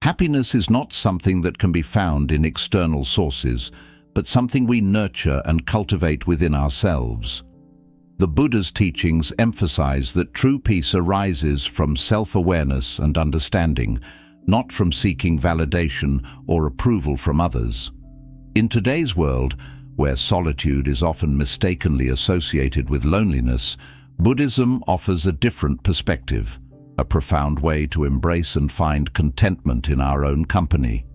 Happiness is not something that can be found in external sources, but something we nurture and cultivate within ourselves. The Buddha's teachings emphasize that true peace arises from self-awareness and understanding, not from seeking validation or approval from others. In today's world, where solitude is often mistakenly associated with loneliness, Buddhism offers a different perspective, a profound way to embrace and find contentment in our own company.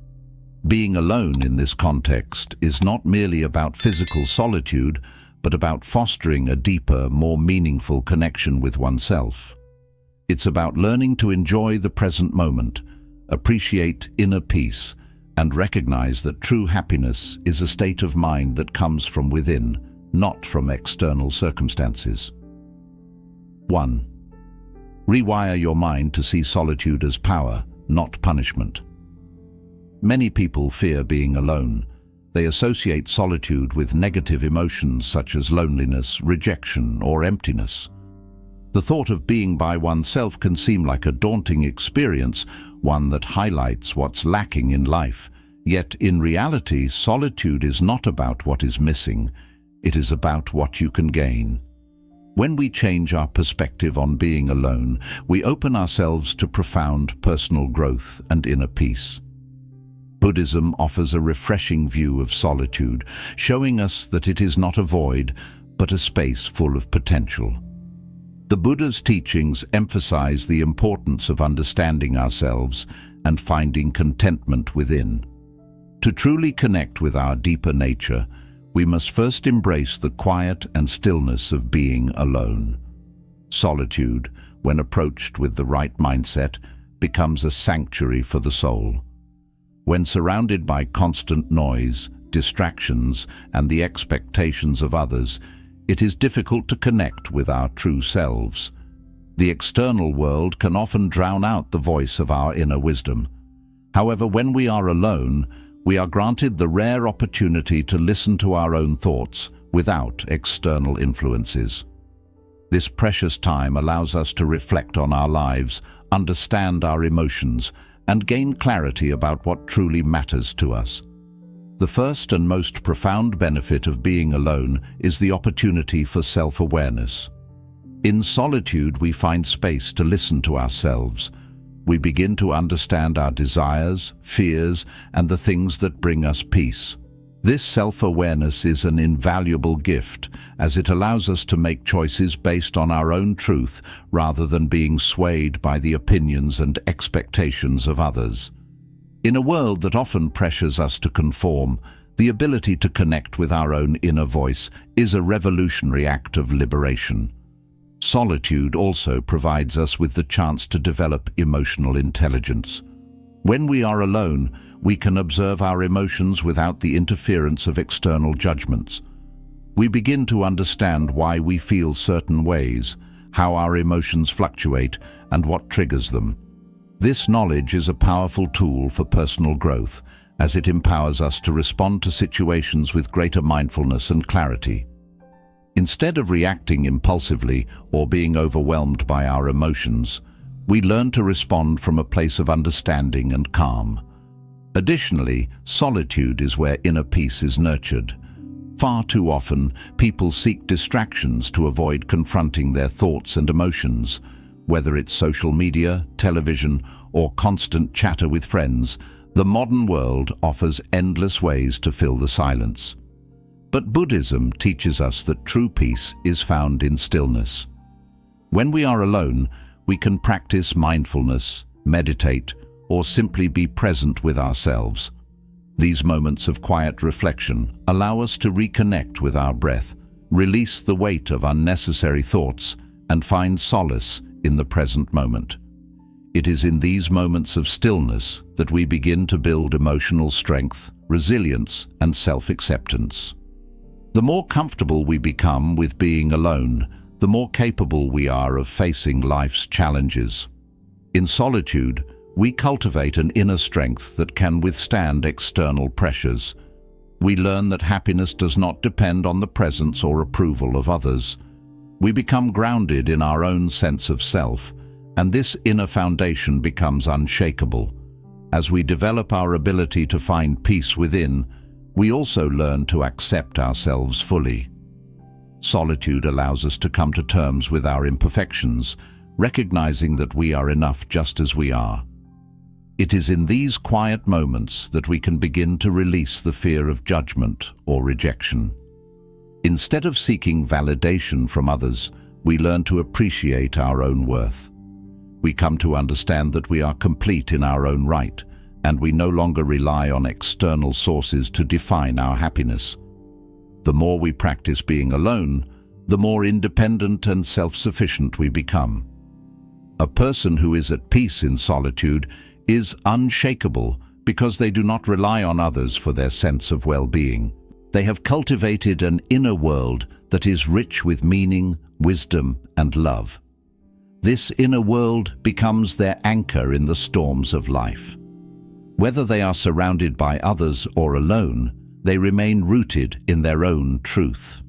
Being alone in this context is not merely about physical solitude, but about fostering a deeper, more meaningful connection with oneself. It's about learning to enjoy the present moment, appreciate inner peace, and recognize that true happiness is a state of mind that comes from within, not from external circumstances. 1. Rewire your mind to see solitude as power, not punishment. Many people fear being alone. They associate solitude with negative emotions such as loneliness, rejection, or emptiness. The thought of being by oneself can seem like a daunting experience, one that highlights what's lacking in life. Yet, in reality, solitude is not about what is missing. It is about what you can gain. When we change our perspective on being alone, we open ourselves to profound personal growth and inner peace. Buddhism offers a refreshing view of solitude, showing us that it is not a void, but a space full of potential. The Buddha's teachings emphasize the importance of understanding ourselves and finding contentment within. To truly connect with our deeper nature, we must first embrace the quiet and stillness of being alone. Solitude, when approached with the right mindset, becomes a sanctuary for the soul. When surrounded by constant noise, distractions, and the expectations of others, it is difficult to connect with our true selves. The external world can often drown out the voice of our inner wisdom. However, when we are alone, we are granted the rare opportunity to listen to our own thoughts without external influences. This precious time allows us to reflect on our lives, understand our emotions, and gain clarity about what truly matters to us. The first and most profound benefit of being alone is the opportunity for self-awareness. In solitude, we find space to listen to ourselves. We begin to understand our desires, fears, and the things that bring us peace. This self-awareness is an invaluable gift, as it allows us to make choices based on our own truth rather than being swayed by the opinions and expectations of others. In a world that often pressures us to conform, the ability to connect with our own inner voice is a revolutionary act of liberation. Solitude also provides us with the chance to develop emotional intelligence. When we are alone, we can observe our emotions without the interference of external judgments. We begin to understand why we feel certain ways, how our emotions fluctuate, and what triggers them. This knowledge is a powerful tool for personal growth, as it empowers us to respond to situations with greater mindfulness and clarity. Instead of reacting impulsively or being overwhelmed by our emotions, we learn to respond from a place of understanding and calm. Additionally, solitude is where inner peace is nurtured. Far too often, people seek distractions to avoid confronting their thoughts and emotions. Whether it's social media, television, or constant chatter with friends, the modern world offers endless ways to fill the silence. But Buddhism teaches us that true peace is found in stillness. When we are alone, we can practice mindfulness, meditate, or simply be present with ourselves. These moments of quiet reflection allow us to reconnect with our breath, release the weight of unnecessary thoughts, and find solace in the present moment. It is in these moments of stillness that we begin to build emotional strength, resilience, and self-acceptance. The more comfortable we become with being alone, the more capable we are of facing life's challenges. In solitude, we cultivate an inner strength that can withstand external pressures. We learn that happiness does not depend on the presence or approval of others. We become grounded in our own sense of self, and this inner foundation becomes unshakable. As we develop our ability to find peace within, we also learn to accept ourselves fully. Solitude allows us to come to terms with our imperfections, recognizing that we are enough just as we are. It is in these quiet moments that we can begin to release the fear of judgment or rejection. Instead of seeking validation from others, we learn to appreciate our own worth. We come to understand that we are complete in our own right, and we no longer rely on external sources to define our happiness. The more we practice being alone, the more independent and self-sufficient we become. A person who is at peace in solitude is unshakable because they do not rely on others for their sense of well-being. They have cultivated an inner world that is rich with meaning, wisdom, and love. This inner world becomes their anchor in the storms of life. Whether they are surrounded by others or alone, they remain rooted in their own truth.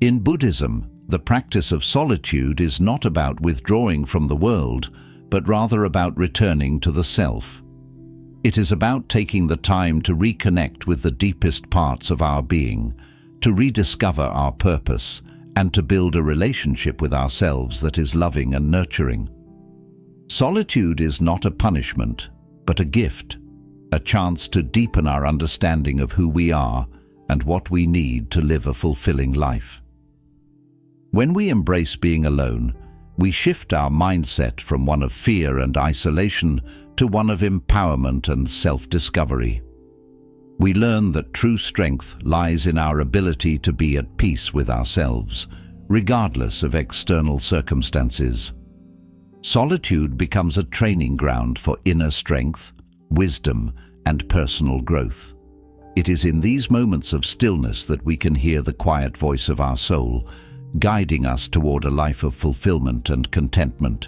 In Buddhism, the practice of solitude is not about withdrawing from the world, but rather about returning to the self. It is about taking the time to reconnect with the deepest parts of our being, to rediscover our purpose, and to build a relationship with ourselves that is loving and nurturing. Solitude is not a punishment, but a gift, a chance to deepen our understanding of who we are and what we need to live a fulfilling life. When we embrace being alone, we shift our mindset from one of fear and isolation to one of empowerment and self-discovery. We learn that true strength lies in our ability to be at peace with ourselves, regardless of external circumstances. Solitude becomes a training ground for inner strength, wisdom, and personal growth. It is in these moments of stillness that we can hear the quiet voice of our soul, guiding us toward a life of fulfillment and contentment.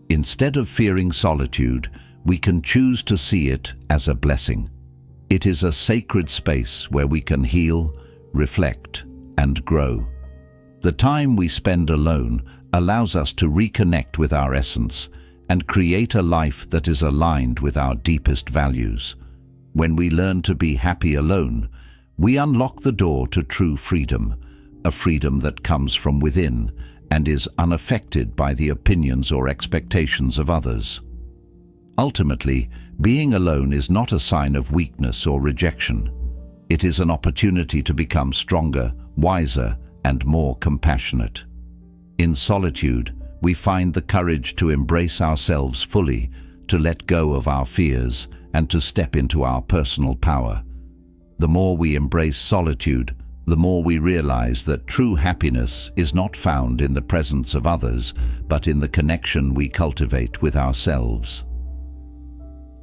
Instead of fearing solitude, we can choose to see it as a blessing. It is a sacred space where we can heal, reflect, and grow. The time we spend alone allows us to reconnect with our essence and create a life that is aligned with our deepest values. When we learn to be happy alone, we unlock the door to true freedom, a freedom that comes from within and is unaffected by the opinions or expectations of others. Ultimately, being alone is not a sign of weakness or rejection. It is an opportunity to become stronger, wiser, and more compassionate. In solitude, we find the courage to embrace ourselves fully, to let go of our fears, and to step into our personal power. The more we embrace solitude, the more we realize that true happiness is not found in the presence of others, but in the connection we cultivate with ourselves.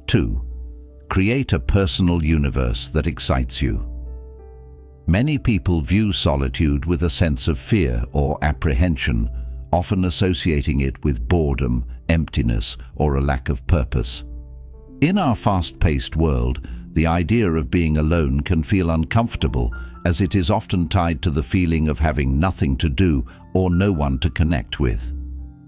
2. Create a personal universe that excites you. Many people view solitude with a sense of fear or apprehension, often associating it with boredom, emptiness, or a lack of purpose. In our fast-paced world, the idea of being alone can feel uncomfortable, as it is often tied to the feeling of having nothing to do or no one to connect with.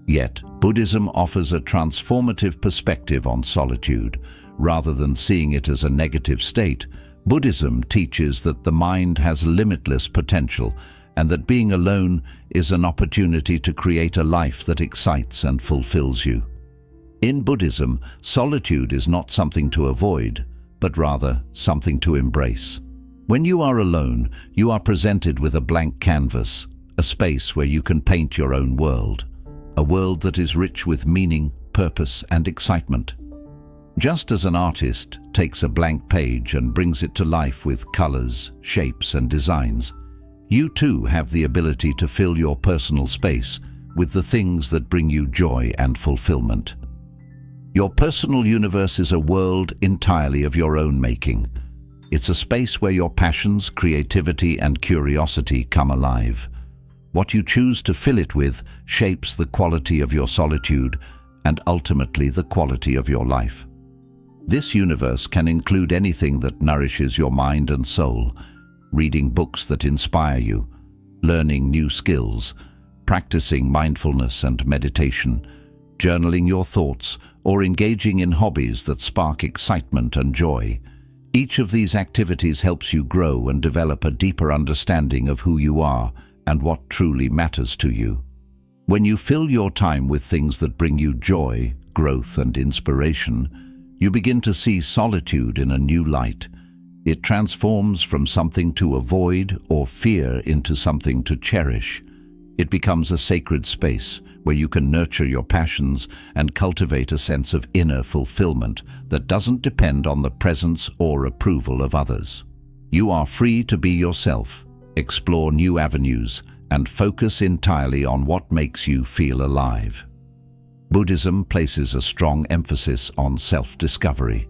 Yet, Buddhism offers a transformative perspective on solitude. Rather than seeing it as a negative state, Buddhism teaches that the mind has limitless potential and that being alone is an opportunity to create a life that excites and fulfills you. In Buddhism, solitude is not something to avoid, but rather something to embrace. When you are alone, you are presented with a blank canvas, a space where you can paint your own world, a world that is rich with meaning, purpose, and excitement. Just as an artist takes a blank page and brings it to life with colors, shapes, and designs, you too have the ability to fill your personal space with the things that bring you joy and fulfillment. Your personal universe is a world entirely of your own making. It's a space where your passions, creativity, and curiosity come alive. What you choose to fill it with shapes the quality of your solitude and ultimately the quality of your life. This universe can include anything that nourishes your mind and soul: reading books that inspire you, learning new skills, practicing mindfulness and meditation, journaling your thoughts, or engaging in hobbies that spark excitement and joy. Each of these activities helps you grow and develop a deeper understanding of who you are and what truly matters to you. When you fill your time with things that bring you joy, growth, and inspiration, you begin to see solitude in a new light. It transforms from something to avoid or fear into something to cherish. It becomes a sacred space where you can nurture your passions and cultivate a sense of inner fulfillment that doesn't depend on the presence or approval of others. You are free to be yourself, explore new avenues, and focus entirely on what makes you feel alive. Buddhism places a strong emphasis on self-discovery.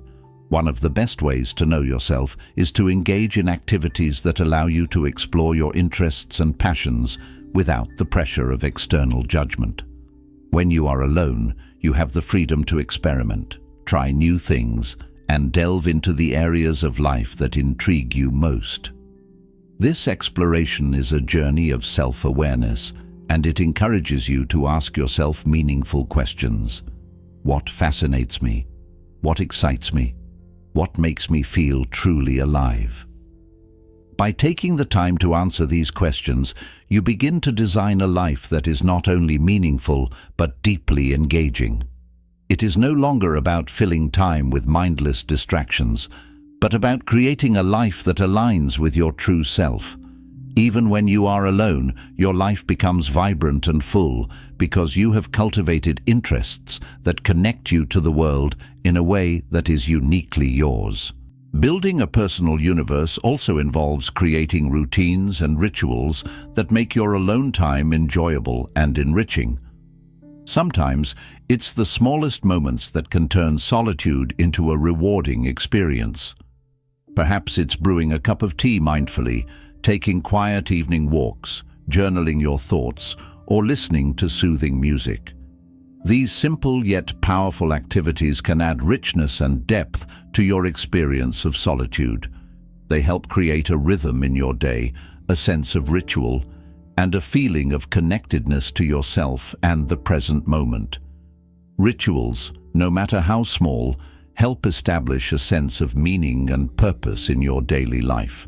One of the best ways to know yourself is to engage in activities that allow you to explore your interests and passions without the pressure of external judgment. When you are alone, you have the freedom to experiment, try new things, and delve into the areas of life that intrigue you most. This exploration is a journey of self-awareness, and it encourages you to ask yourself meaningful questions. What fascinates me? What excites me? What makes me feel truly alive? By taking the time to answer these questions, you begin to design a life that is not only meaningful but deeply engaging. It is no longer about filling time with mindless distractions, but about creating a life that aligns with your true self. Even when you are alone, your life becomes vibrant and full because you have cultivated interests that connect you to the world in a way that is uniquely yours. Building a personal universe also involves creating routines and rituals that make your alone time enjoyable and enriching. Sometimes, it's the smallest moments that can turn solitude into a rewarding experience. Perhaps it's brewing a cup of tea mindfully, taking quiet evening walks, journaling your thoughts, or listening to soothing music. These simple yet powerful activities can add richness and depth to your experience of solitude. They help create a rhythm in your day, a sense of ritual, and a feeling of connectedness to yourself and the present moment. Rituals, no matter how small, help establish a sense of meaning and purpose in your daily life.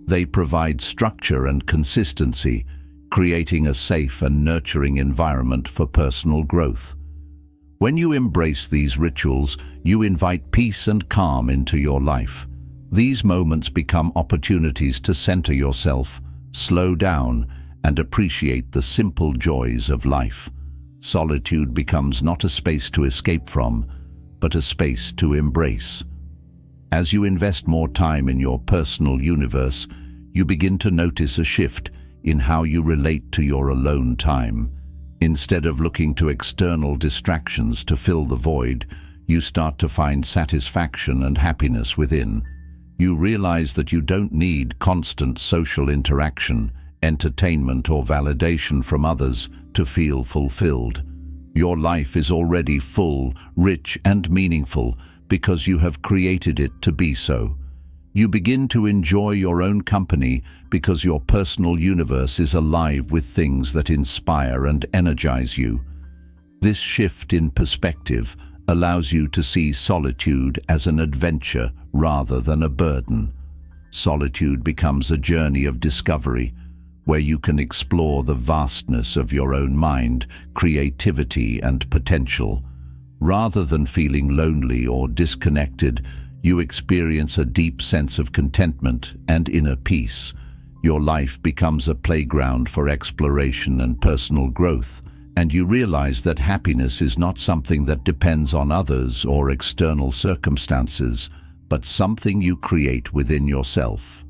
They provide structure and consistency, creating a safe and nurturing environment for personal growth. When you embrace these rituals, you invite peace and calm into your life. These moments become opportunities to center yourself, slow down, and appreciate the simple joys of life. Solitude becomes not a space to escape from, but a space to embrace. As you invest more time in your personal universe, you begin to notice a shift in how you relate to your alone time. Instead of looking to external distractions to fill the void, you start to find satisfaction and happiness within. You realize that you don't need constant social interaction, entertainment, or validation from others to feel fulfilled. Your life is already full, rich, and meaningful because you have created it to be so. You begin to enjoy your own company because your personal universe is alive with things that inspire and energize you. This shift in perspective allows you to see solitude as an adventure rather than a burden. Solitude becomes a journey of discovery, where you can explore the vastness of your own mind, creativity, and potential. Rather than feeling lonely or disconnected, you experience a deep sense of contentment and inner peace. Your life becomes a playground for exploration and personal growth, and you realize that happiness is not something that depends on others or external circumstances, but something you create within yourself.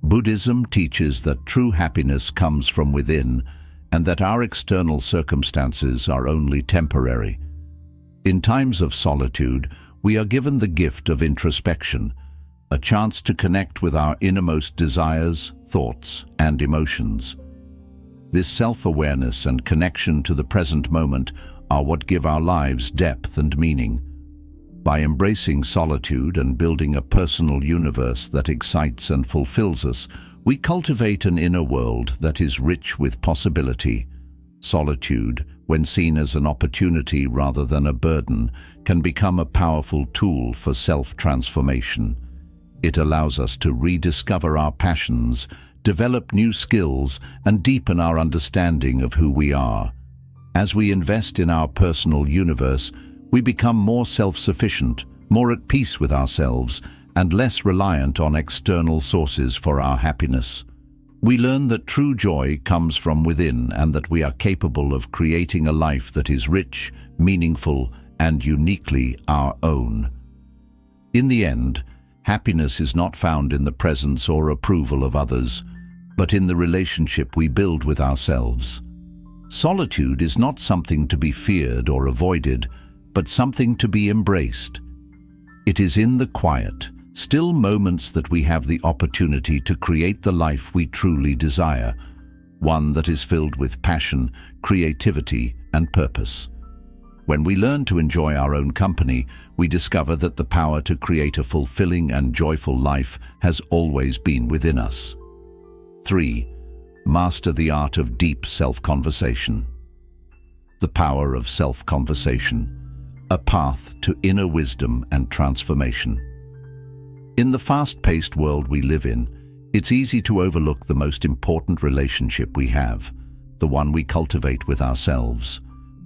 Buddhism teaches that true happiness comes from within, and that our external circumstances are only temporary. In times of solitude, we are given the gift of introspection, a chance to connect with our innermost desires, thoughts, and emotions. This self-awareness and connection to the present moment are what give our lives depth and meaning. By embracing solitude and building a personal universe that excites and fulfills us, we cultivate an inner world that is rich with possibility. Solitude, when seen as an opportunity rather than a burden, can become a powerful tool for self-transformation. It allows us to rediscover our passions, develop new skills, and deepen our understanding of who we are. As we invest in our personal universe, we become more self-sufficient, more at peace with ourselves, and less reliant on external sources for our happiness. We learn that true joy comes from within and that we are capable of creating a life that is rich, meaningful, and uniquely our own. In the end, happiness is not found in the presence or approval of others, but in the relationship we build with ourselves. Solitude is not something to be feared or avoided, but something to be embraced. It is in the quiet, still moments that we have the opportunity to create the life we truly desire, one that is filled with passion, creativity, and purpose. When we learn to enjoy our own company, we discover that the power to create a fulfilling and joyful life has always been within us. 3. Master the art of deep self-conversation. The power of self-conversation, a path to inner wisdom and transformation. In the fast-paced world we live in, it's easy to overlook the most important relationship we have, the one we cultivate with ourselves.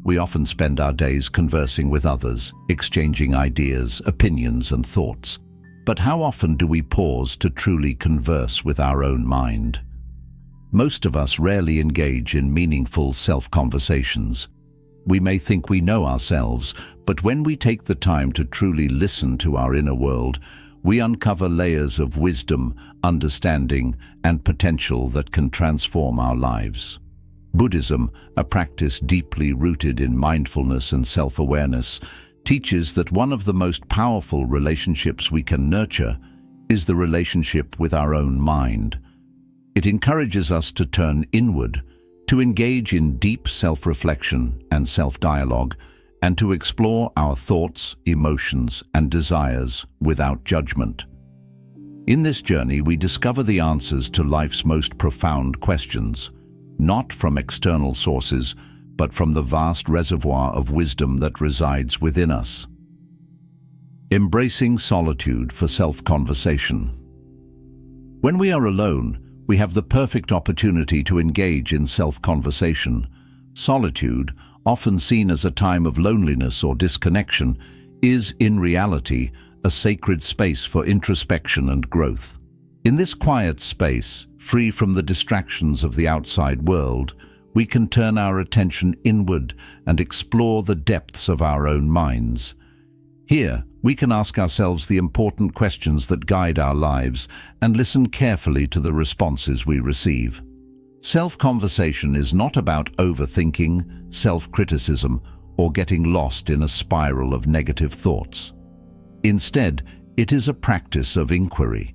We often spend our days conversing with others, exchanging ideas, opinions, and thoughts. But how often do we pause to truly converse with our own mind? Most of us rarely engage in meaningful self-conversations. We may think we know ourselves, but when we take the time to truly listen to our inner world, we uncover layers of wisdom, understanding, and potential that can transform our lives. Buddhism, a practice deeply rooted in mindfulness and self-awareness, teaches that one of the most powerful relationships we can nurture is the relationship with our own mind. It encourages us to turn inward, to engage in deep self-reflection and self-dialogue, and to explore our thoughts, emotions, and desires without judgment. In this journey, we discover the answers to life's most profound questions, not from external sources, but from the vast reservoir of wisdom that resides within us. Embracing solitude for self-conversation. When we are alone, we have the perfect opportunity to engage in self-conversation. Solitude, often seen as a time of loneliness or disconnection, is, in reality, a sacred space for introspection and growth. In this quiet space, free from the distractions of the outside world, we can turn our attention inward and explore the depths of our own minds. Here, we can ask ourselves the important questions that guide our lives and listen carefully to the responses we receive. Self-conversation is not about overthinking, self-criticism, or getting lost in a spiral of negative thoughts. Instead, it is a practice of inquiry,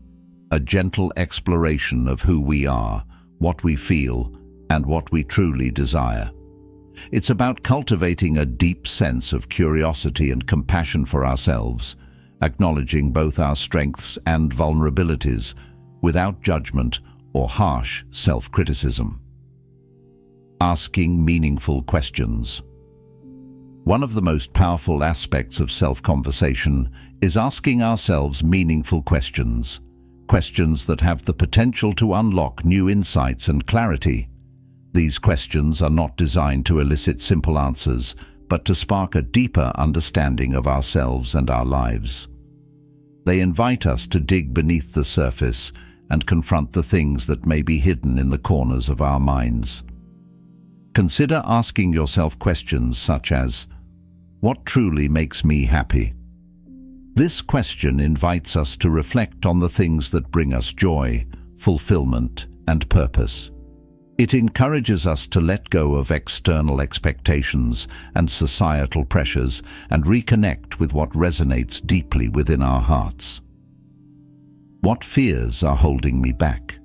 a gentle exploration of who we are, what we feel, and what we truly desire. It's about cultivating a deep sense of curiosity and compassion for ourselves, acknowledging both our strengths and vulnerabilities, without judgment or harsh self-criticism. Asking meaningful questions. One of the most powerful aspects of self-conversation is asking ourselves meaningful questions, questions that have the potential to unlock new insights and clarity. These questions are not designed to elicit simple answers, but to spark a deeper understanding of ourselves and our lives. They invite us to dig beneath the surface and confront the things that may be hidden in the corners of our minds. Consider asking yourself questions such as, what truly makes me happy? This question invites us to reflect on the things that bring us joy, fulfillment, and purpose. It encourages us to let go of external expectations and societal pressures and reconnect with what resonates deeply within our hearts. What fears are holding me back?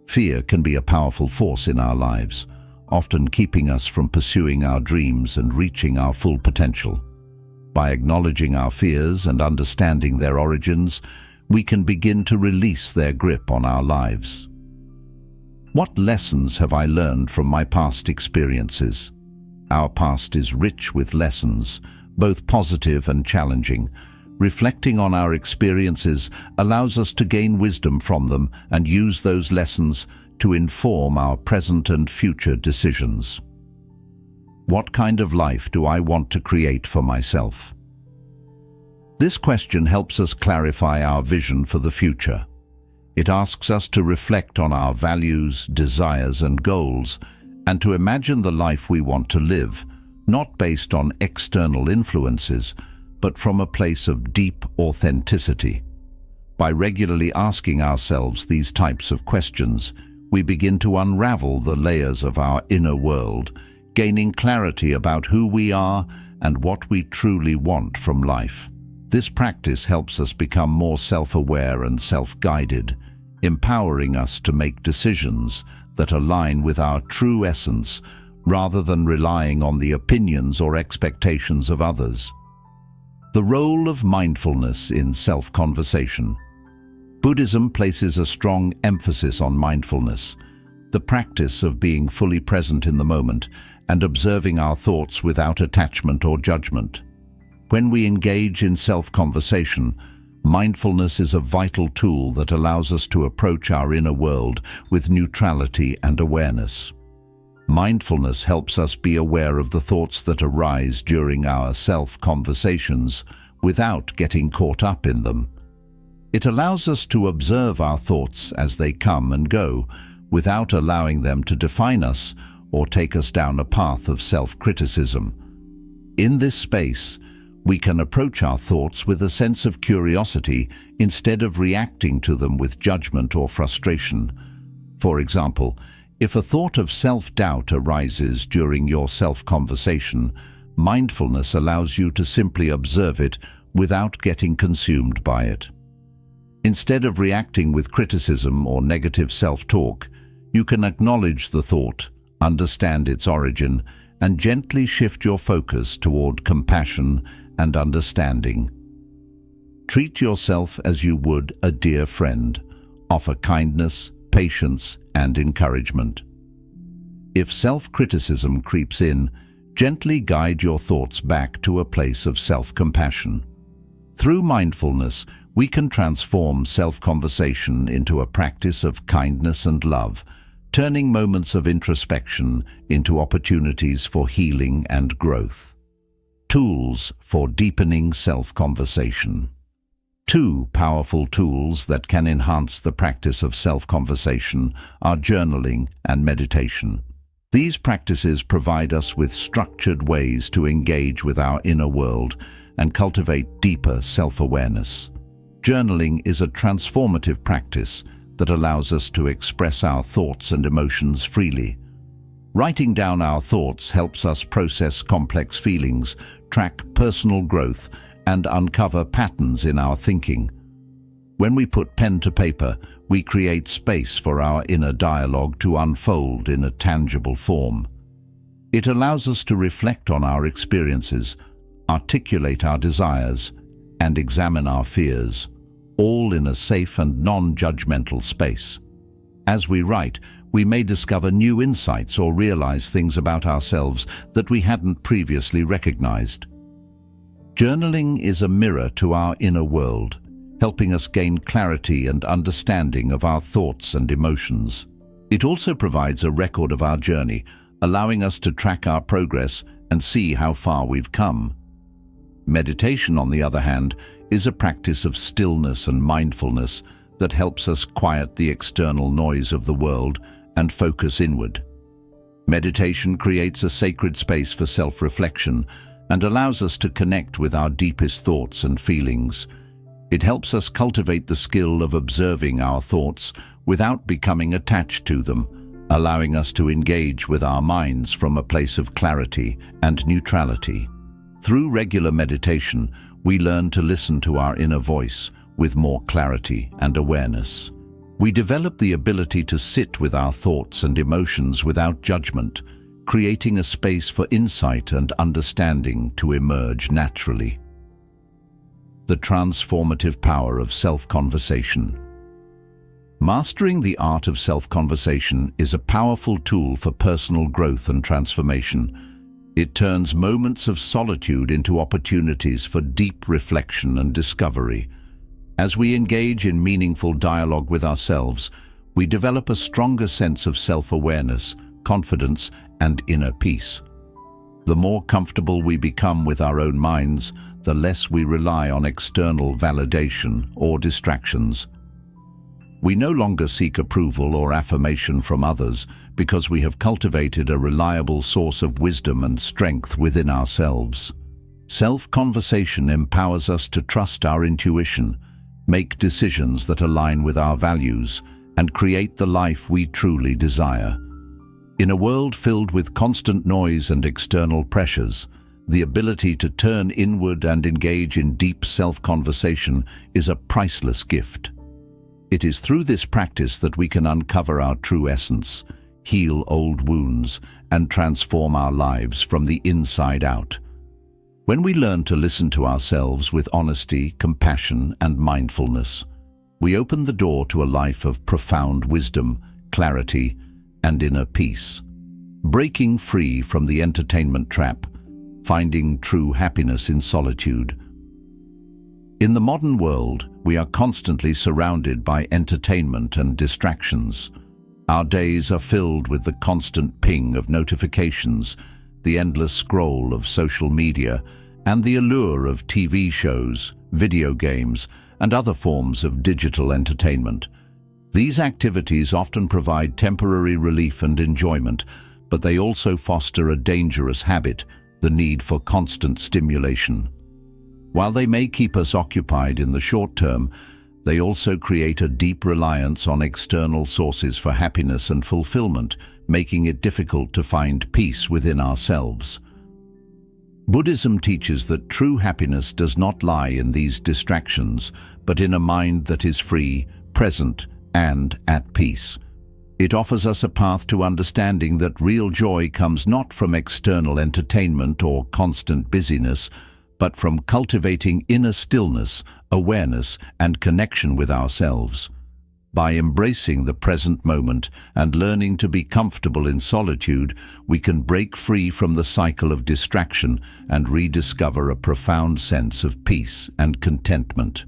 Fear can be a powerful force in our lives, often keeping us from pursuing our dreams and reaching our full potential. By acknowledging our fears and understanding their origins, we can begin to release their grip on our lives. What lessons have I learned from my past experiences? Our past is rich with lessons, both positive and challenging. Reflecting on our experiences allows us to gain wisdom from them and use those lessons to inform our present and future decisions. What kind of life do I want to create for myself? This question helps us clarify our vision for the future. It asks us to reflect on our values, desires, and goals, and to imagine the life we want to live, not based on external influences, but from a place of deep authenticity. By regularly asking ourselves these types of questions, we begin to unravel the layers of our inner world, gaining clarity about who we are and what we truly want from life. This practice helps us become more self-aware and self-guided, empowering us to make decisions that align with our true essence rather than relying on the opinions or expectations of others. The role of mindfulness in self-conversation. Buddhism places a strong emphasis on mindfulness, the practice of being fully present in the moment and observing our thoughts without attachment or judgment. When we engage in self-conversation, mindfulness is a vital tool that allows us to approach our inner world with neutrality and awareness. Mindfulness helps us be aware of the thoughts that arise during our self-conversations without getting caught up in them. It allows us to observe our thoughts as they come and go, without allowing them to define us or take us down a path of self-criticism. In this space, we can approach our thoughts with a sense of curiosity instead of reacting to them with judgment or frustration. For example, if a thought of self-doubt arises during your self-conversation, mindfulness allows you to simply observe it without getting consumed by it. Instead of reacting with criticism or negative self-talk, you can acknowledge the thought, understand its origin, and gently shift your focus toward compassion and understanding. Treat yourself as you would a dear friend. Offer kindness, patience, and encouragement. If self-criticism creeps in, gently guide your thoughts back to a place of self-compassion. Through mindfulness, we can transform self-conversation into a practice of kindness and love, turning moments of introspection into opportunities for healing and growth. Tools for deepening self-conversation. Two powerful tools that can enhance the practice of self-conversation are journaling and meditation. These practices provide us with structured ways to engage with our inner world and cultivate deeper self-awareness. Journaling is a transformative practice that allows us to express our thoughts and emotions freely. Writing down our thoughts helps us process complex feelings, track personal growth, and uncover patterns in our thinking. When we put pen to paper, we create space for our inner dialogue to unfold in a tangible form. It allows us to reflect on our experiences, articulate our desires, and examine our fears, all in a safe and non-judgmental space. As we write, we may discover new insights or realize things about ourselves that we hadn't previously recognized. Journaling is a mirror to our inner world, helping us gain clarity and understanding of our thoughts and emotions. It also provides a record of our journey, allowing us to track our progress and see how far we've come. Meditation, on the other hand, is a practice of stillness and mindfulness that helps us quiet the external noise of the world and focus inward. Meditation creates a sacred space for self-reflection and allows us to connect with our deepest thoughts and feelings. It helps us cultivate the skill of observing our thoughts without becoming attached to them, allowing us to engage with our minds from a place of clarity and neutrality. Through regular meditation, we learn to listen to our inner voice with more clarity and awareness. We develop the ability to sit with our thoughts and emotions without judgment, creating a space for insight and understanding to emerge naturally. The transformative power of self-conversation. Mastering the art of self-conversation is a powerful tool for personal growth and transformation. It turns moments of solitude into opportunities for deep reflection and discovery. As we engage in meaningful dialogue with ourselves, we develop a stronger sense of self-awareness, confidence, and inner peace. The more comfortable we become with our own minds, the less we rely on external validation or distractions. We no longer seek approval or affirmation from others because we have cultivated a reliable source of wisdom and strength within ourselves. Self-conversation empowers us to trust our intuition, make decisions that align with our values, and create the life we truly desire. In a world filled with constant noise and external pressures, the ability to turn inward and engage in deep self-conversation is a priceless gift. It is through this practice that we can uncover our true essence, heal old wounds, and transform our lives from the inside out. When we learn to listen to ourselves with honesty, compassion, and mindfulness, we open the door to a life of profound wisdom, clarity, and inner peace. Breaking free from the entertainment trap, finding true happiness in solitude. In the modern world, we are constantly surrounded by entertainment and distractions. Our days are filled with the constant ping of notifications, the endless scroll of social media, and the allure of TV shows, video games, and other forms of digital entertainment. These activities often provide temporary relief and enjoyment, but they also foster a dangerous habit, the need for constant stimulation. While they may keep us occupied in the short term, they also create a deep reliance on external sources for happiness and fulfillment, making it difficult to find peace within ourselves. Buddhism teaches that true happiness does not lie in these distractions, but in a mind that is free, present, and at peace. It offers us a path to understanding that real joy comes not from external entertainment or constant busyness, but from cultivating inner stillness, awareness, and connection with ourselves. By embracing the present moment and learning to be comfortable in solitude, we can break free from the cycle of distraction and rediscover a profound sense of peace and contentment.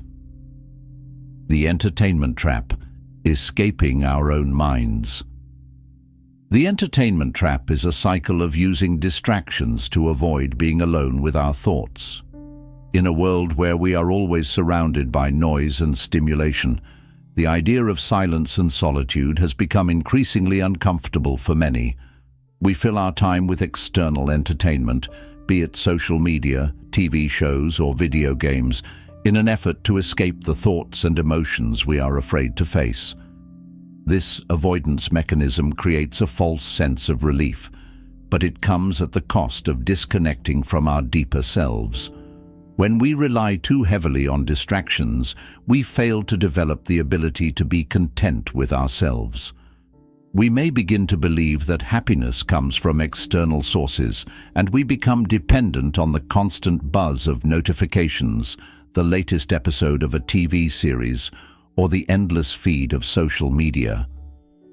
The entertainment trap: escaping our own minds. The entertainment trap is a cycle of using distractions to avoid being alone with our thoughts. In a world where we are always surrounded by noise and stimulation, the idea of silence and solitude has become increasingly uncomfortable for many. We fill our time with external entertainment, be it social media, TV shows, or video games, in an effort to escape the thoughts and emotions we are afraid to face. This avoidance mechanism creates a false sense of relief, but it comes at the cost of disconnecting from our deeper selves. When we rely too heavily on distractions, we fail to develop the ability to be content with ourselves. We may begin to believe that happiness comes from external sources, and we become dependent on the constant buzz of notifications, the latest episode of a TV series, or the endless feed of social media.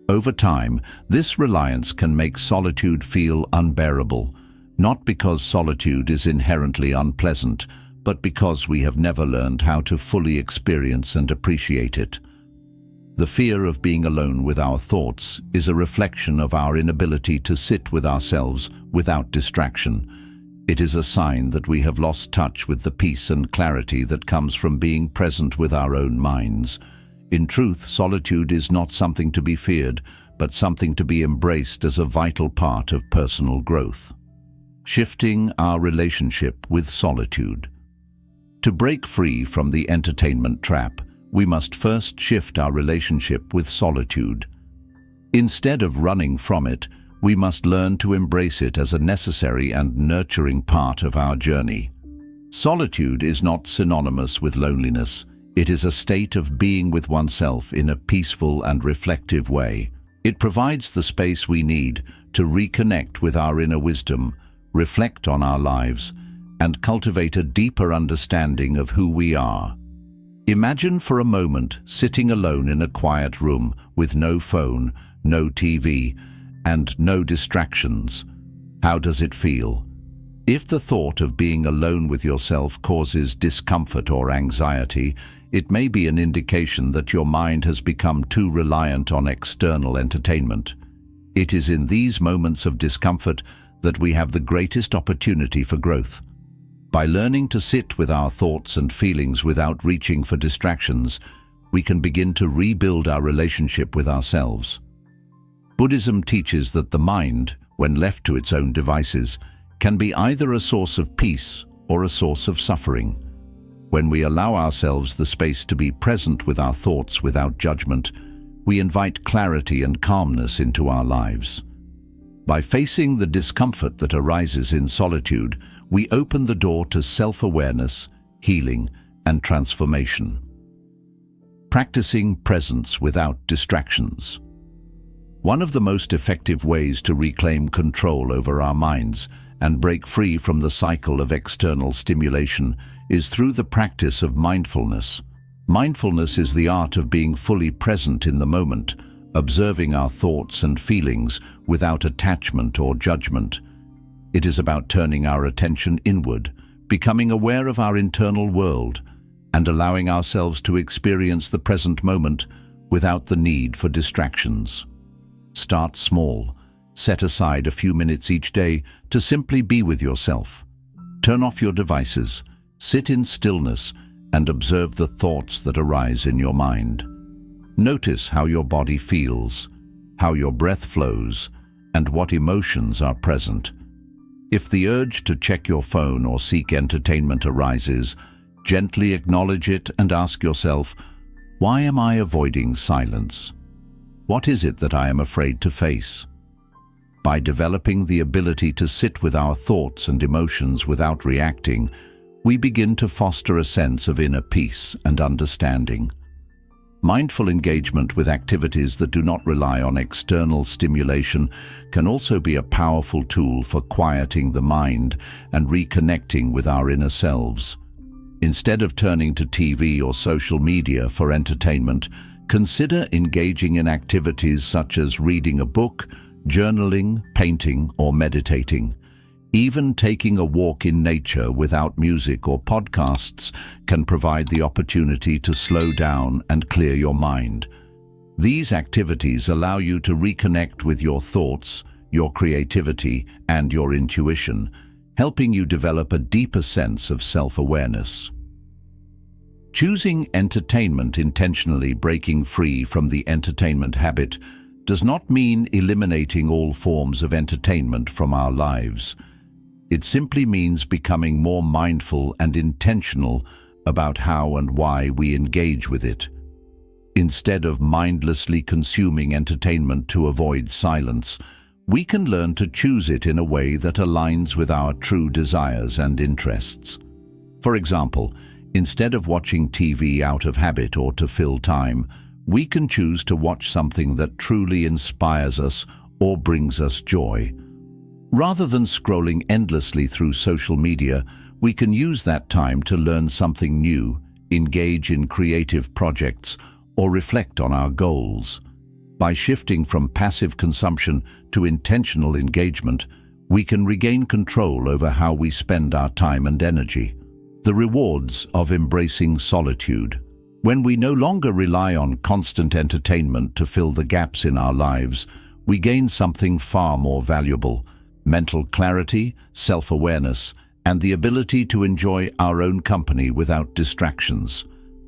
Over time, this reliance can make solitude feel unbearable, not because solitude is inherently unpleasant, but because we have never learned how to fully experience and appreciate it. The fear of being alone with our thoughts is a reflection of our inability to sit with ourselves without distraction. It is a sign that we have lost touch with the peace and clarity that comes from being present with our own minds. In truth, solitude is not something to be feared, but something to be embraced as a vital part of personal growth. Shifting our relationship with solitude. To break free from the entertainment trap, we must first shift our relationship with solitude. Instead of running from it, we must learn to embrace it as a necessary and nurturing part of our journey. Solitude is not synonymous with loneliness. It is a state of being with oneself in a peaceful and reflective way. It provides the space we need to reconnect with our inner wisdom, reflect on our lives, and cultivate a deeper understanding of who we are. Imagine for a moment sitting alone in a quiet room with no phone, no TV, and no distractions. How does it feel? If the thought of being alone with yourself causes discomfort or anxiety, it may be an indication that your mind has become too reliant on external entertainment. It is in these moments of discomfort that we have the greatest opportunity for growth. By learning to sit with our thoughts and feelings without reaching for distractions, we can begin to rebuild our relationship with ourselves. Buddhism teaches that the mind, when left to its own devices, can be either a source of peace or a source of suffering. When we allow ourselves the space to be present with our thoughts without judgment, we invite clarity and calmness into our lives. By facing the discomfort that arises in solitude, we open the door to self-awareness, healing, and transformation. Practicing presence without distractions. One of the most effective ways to reclaim control over our minds and break free from the cycle of external stimulation is through the practice of mindfulness. Mindfulness is the art of being fully present in the moment, observing our thoughts and feelings without attachment or judgment. It is about turning our attention inward, becoming aware of our internal world, and allowing ourselves to experience the present moment without the need for distractions. Start small. Set aside a few minutes each day to simply be with yourself. Turn off your devices, sit in stillness, and observe the thoughts that arise in your mind. Notice how your body feels, how your breath flows, and what emotions are present. If the urge to check your phone or seek entertainment arises, gently acknowledge it and ask yourself, why am I avoiding silence? What is it that I am afraid to face? By developing the ability to sit with our thoughts and emotions without reacting, we begin to foster a sense of inner peace and understanding. Mindful engagement with activities that do not rely on external stimulation can also be a powerful tool for quieting the mind and reconnecting with our inner selves. Instead of turning to TV or social media for entertainment, consider engaging in activities such as reading a book, journaling, painting, or meditating. Even taking a walk in nature without music or podcasts can provide the opportunity to slow down and clear your mind. These activities allow you to reconnect with your thoughts, your creativity, and your intuition, helping you develop a deeper sense of self-awareness. Choosing entertainment intentionally, breaking free from the entertainment habit, does not mean eliminating all forms of entertainment from our lives. It simply means becoming more mindful and intentional about how and why we engage with it. Instead of mindlessly consuming entertainment to avoid silence, we can learn to choose it in a way that aligns with our true desires and interests. For example, instead of watching TV out of habit or to fill time, we can choose to watch something that truly inspires us or brings us joy. Rather than scrolling endlessly through social media, we can use that time to learn something new, engage in creative projects, or reflect on our goals. By shifting from passive consumption to intentional engagement, we can regain control over how we spend our time and energy. The rewards of embracing solitude. When we no longer rely on constant entertainment to fill the gaps in our lives, we gain something far more valuable: mental clarity, self-awareness, and the ability to enjoy our own company without distractions.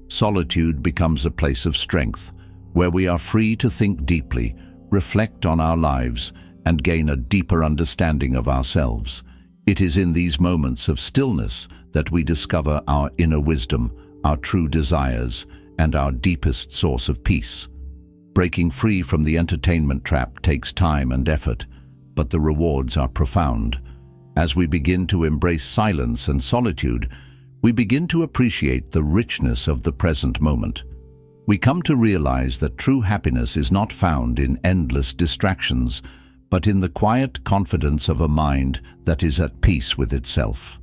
Solitude becomes a place of strength, where we are free to think deeply, reflect on our lives, and gain a deeper understanding of ourselves. It is in these moments of stillness that we discover our inner wisdom, our true desires, and our deepest source of peace. Breaking free from the entertainment trap takes time and effort, but the rewards are profound. As we begin to embrace silence and solitude, we begin to appreciate the richness of the present moment. We come to realize that true happiness is not found in endless distractions, but in the quiet confidence of a mind that is at peace with itself.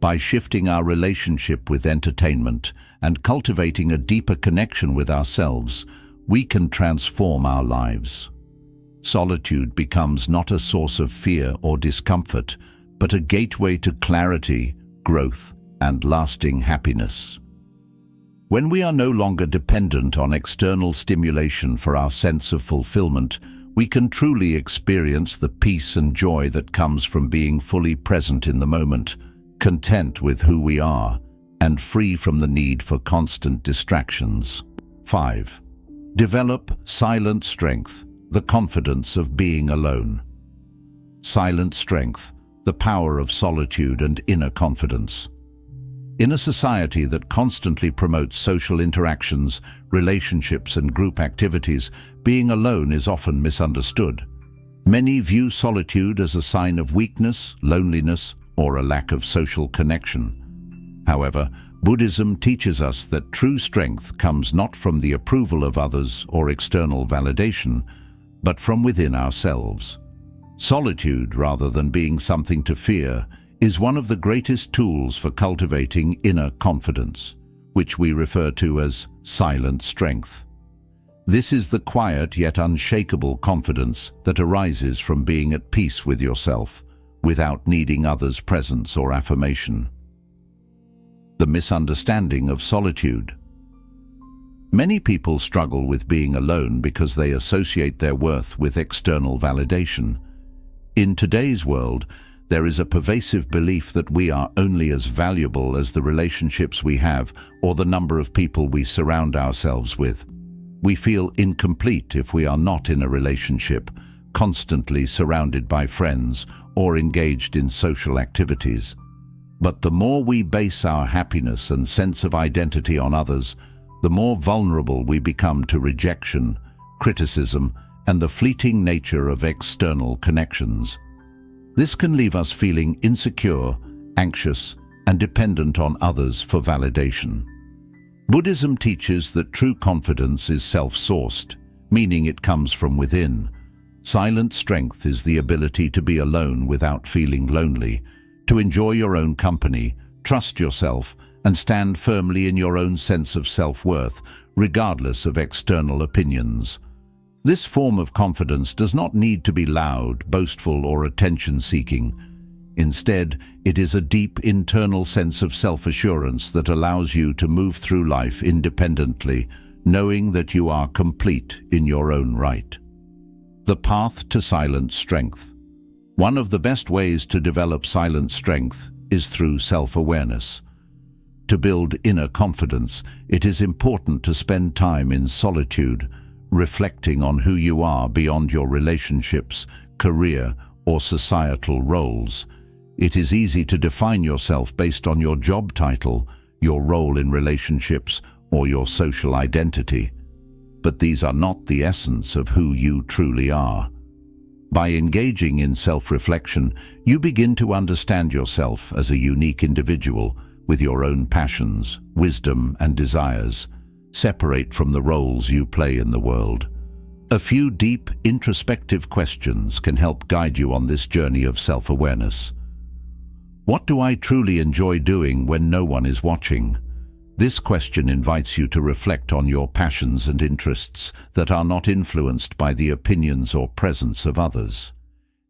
By shifting our relationship with entertainment and cultivating a deeper connection with ourselves, we can transform our lives. Solitude becomes not a source of fear or discomfort, but a gateway to clarity, growth, and lasting happiness. When we are no longer dependent on external stimulation for our sense of fulfillment, we can truly experience the peace and joy that comes from being fully present in the moment, content with who we are, and free from the need for constant distractions. 5. Develop silent strength, the confidence of being alone. Silent strength, the power of solitude and inner confidence. In a society that constantly promotes social interactions, relationships, and group activities, being alone is often misunderstood. Many view solitude as a sign of weakness, loneliness, or a lack of social connection. However, Buddhism teaches us that true strength comes not from the approval of others or external validation, but from within ourselves. Solitude, rather than being something to fear, is one of the greatest tools for cultivating inner confidence, which we refer to as silent strength. This is the quiet yet unshakable confidence that arises from being at peace with yourself, without needing others' presence or affirmation. The misunderstanding of solitude. Many people struggle with being alone because they associate their worth with external validation. In today's world, there is a pervasive belief that we are only as valuable as the relationships we have or the number of people we surround ourselves with. We feel incomplete if we are not in a relationship, constantly surrounded by friends, or engaged in social activities. But the more we base our happiness and sense of identity on others, the more vulnerable we become to rejection, criticism, and the fleeting nature of external connections. This can leave us feeling insecure, anxious, and dependent on others for validation. Buddhism teaches that true confidence is self-sourced, meaning it comes from within. Silent strength is the ability to be alone without feeling lonely, to enjoy your own company, trust yourself, and stand firmly in your own sense of self-worth, regardless of external opinions. This form of confidence does not need to be loud, boastful, or attention-seeking. Instead, it is a deep internal sense of self-assurance that allows you to move through life independently, knowing that you are complete in your own right. The path to silent strength. One of the best ways to develop silent strength is through self-awareness. To build inner confidence, it is important to spend time in solitude, reflecting on who you are beyond your relationships, career, or societal roles. It is easy to define yourself based on your job title, your role in relationships, or your social identity. But these are not the essence of who you truly are. By engaging in self-reflection, you begin to understand yourself as a unique individual with your own passions, wisdom, and desires, separate from the roles you play in the world. A few deep, introspective questions can help guide you on this journey of self-awareness. What do I truly enjoy doing when no one is watching? This question invites you to reflect on your passions and interests that are not influenced by the opinions or presence of others.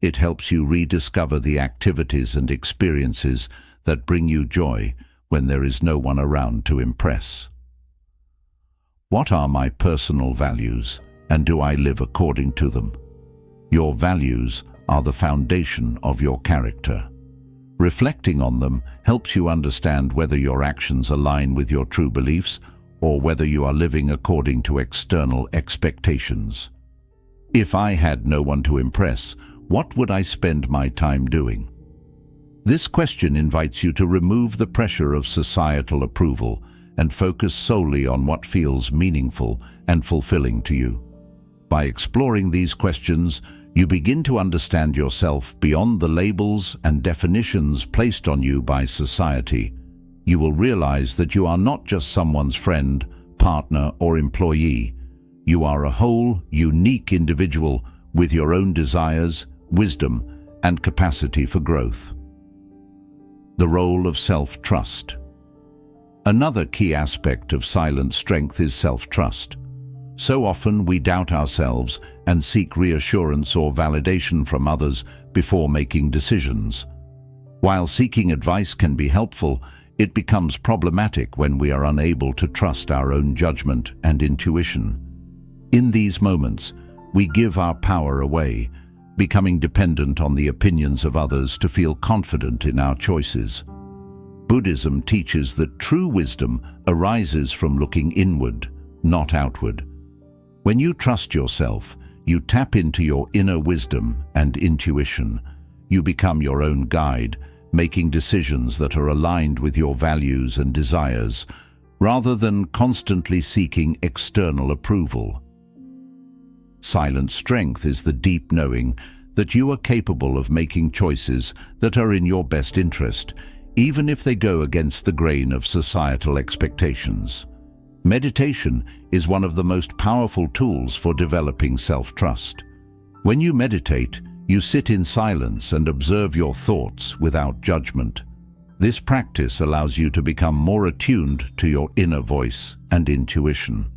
It helps you rediscover the activities and experiences that bring you joy when there is no one around to impress. What are my personal values, and do I live according to them? Your values are the foundation of your character. Reflecting on them helps you understand whether your actions align with your true beliefs or whether you are living according to external expectations. If I had no one to impress, what would I spend my time doing? This question invites you to remove the pressure of societal approval and focus solely on what feels meaningful and fulfilling to you. By exploring these questions, you begin to understand yourself beyond the labels and definitions placed on you by society. You will realize that you are not just someone's friend, partner, or employee. You are a whole, unique individual with your own desires, wisdom, and capacity for growth. The role of self-trust. Another key aspect of silent strength is self-trust. So often we doubt ourselves and seek reassurance or validation from others before making decisions. While seeking advice can be helpful, it becomes problematic when we are unable to trust our own judgment and intuition. In these moments, we give our power away, becoming dependent on the opinions of others to feel confident in our choices. Buddhism teaches that true wisdom arises from looking inward, not outward. When you trust yourself, you tap into your inner wisdom and intuition. You become your own guide, making decisions that are aligned with your values and desires, rather than constantly seeking external approval. Silent strength is the deep knowing that you are capable of making choices that are in your best interest, even if they go against the grain of societal expectations. Meditation is one of the most powerful tools for developing self-trust. When you meditate, you sit in silence and observe your thoughts without judgment. This practice allows you to become more attuned to your inner voice and intuition.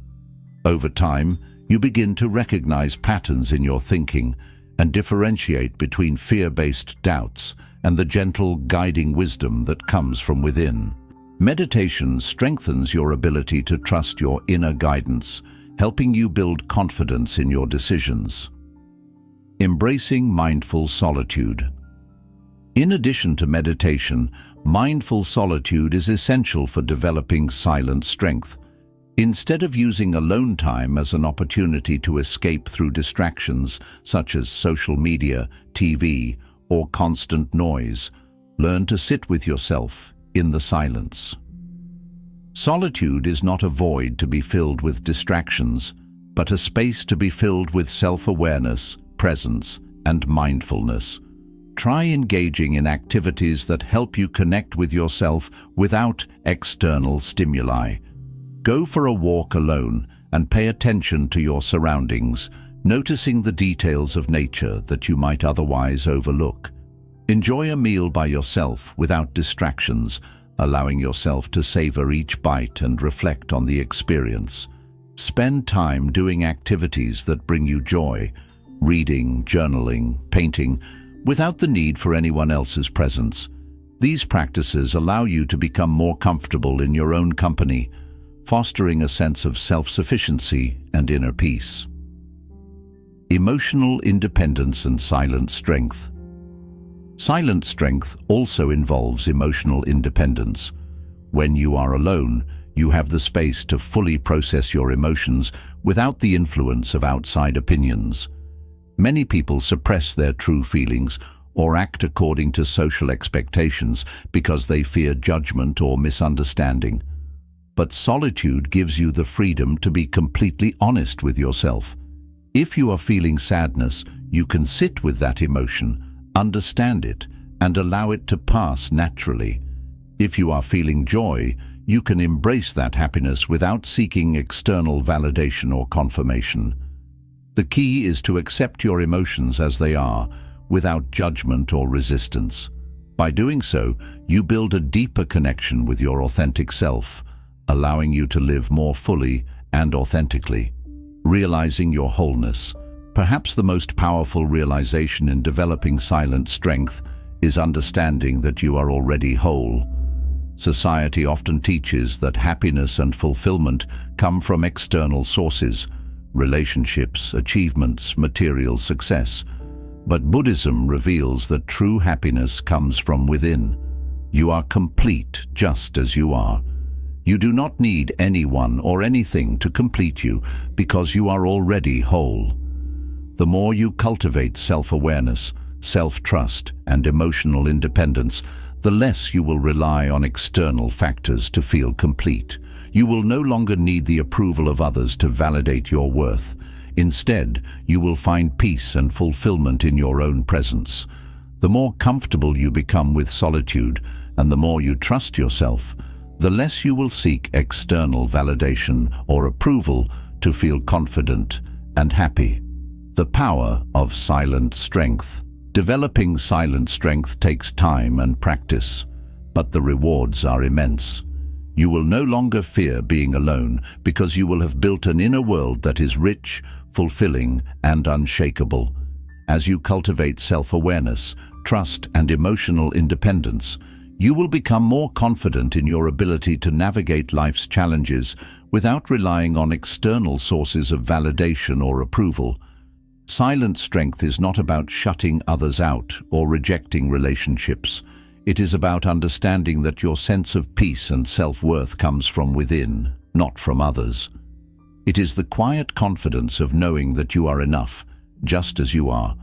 Over time, you begin to recognize patterns in your thinking and differentiate between fear-based doubts and the gentle, guiding wisdom that comes from within. Meditation strengthens your ability to trust your inner guidance, helping you build confidence in your decisions. Embracing mindful solitude. In addition to meditation, mindful solitude is essential for developing silent strength. Instead of using alone time as an opportunity to escape through distractions such as social media, TV, or constant noise, learn to sit with yourself in the silence. Solitude is not a void to be filled with distractions, but a space to be filled with self-awareness, presence, and mindfulness. Try engaging in activities that help you connect with yourself without external stimuli. Go for a walk alone and pay attention to your surroundings, noticing the details of nature that you might otherwise overlook. Enjoy a meal by yourself without distractions, allowing yourself to savor each bite and reflect on the experience. Spend time doing activities that bring you joy, reading, journaling, painting, without the need for anyone else's presence. These practices allow you to become more comfortable in your own company, fostering a sense of self-sufficiency and inner peace. Emotional independence and silent strength. Silent strength also involves emotional independence. When you are alone, you have the space to fully process your emotions without the influence of outside opinions. Many people suppress their true feelings or act according to social expectations because they fear judgment or misunderstanding. But solitude gives you the freedom to be completely honest with yourself. If you are feeling sadness, you can sit with that emotion, understand it, and allow it to pass naturally. If you are feeling joy, you can embrace that happiness without seeking external validation or confirmation. The key is to accept your emotions as they are, without judgment or resistance. By doing so, you build a deeper connection with your authentic self, allowing you to live more fully and authentically. Realizing your wholeness. Perhaps the most powerful realization in developing silent strength is understanding that you are already whole. Society often teaches that happiness and fulfillment come from external sources, relationships, achievements, material success. But Buddhism reveals that true happiness comes from within. You are complete just as you are. You do not need anyone or anything to complete you because you are already whole. The more you cultivate self-awareness, self-trust, and emotional independence, the less you will rely on external factors to feel complete. You will no longer need the approval of others to validate your worth. Instead, you will find peace and fulfillment in your own presence. The more comfortable you become with solitude, and the more you trust yourself, the less you will seek external validation or approval to feel confident and happy. The power of silent strength. Developing silent strength takes time and practice, but the rewards are immense. You will no longer fear being alone because you will have built an inner world that is rich, fulfilling, and unshakable. As you cultivate self-awareness, trust, and emotional independence, you will become more confident in your ability to navigate life's challenges without relying on external sources of validation or approval. Silent strength is not about shutting others out or rejecting relationships. It is about understanding that your sense of peace and self-worth comes from within, not from others. It is the quiet confidence of knowing that you are enough, just as you are.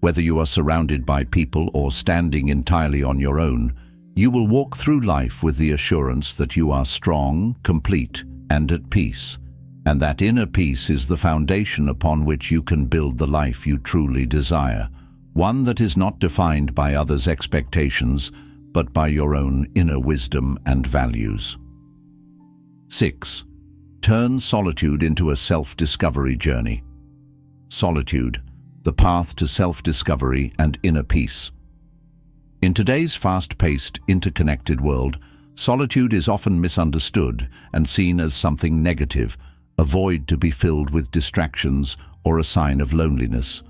Whether you are surrounded by people or standing entirely on your own, you will walk through life with the assurance that you are strong, complete, and at peace. And that inner peace is the foundation upon which you can build the life you truly desire, one that is not defined by others' expectations, but by your own inner wisdom and values. 6. Turn solitude into a self-discovery journey. Solitude, the path to self-discovery and inner peace. In today's fast-paced, interconnected world, solitude is often misunderstood and seen as something negative, a void to be filled with distractions or a sign of loneliness.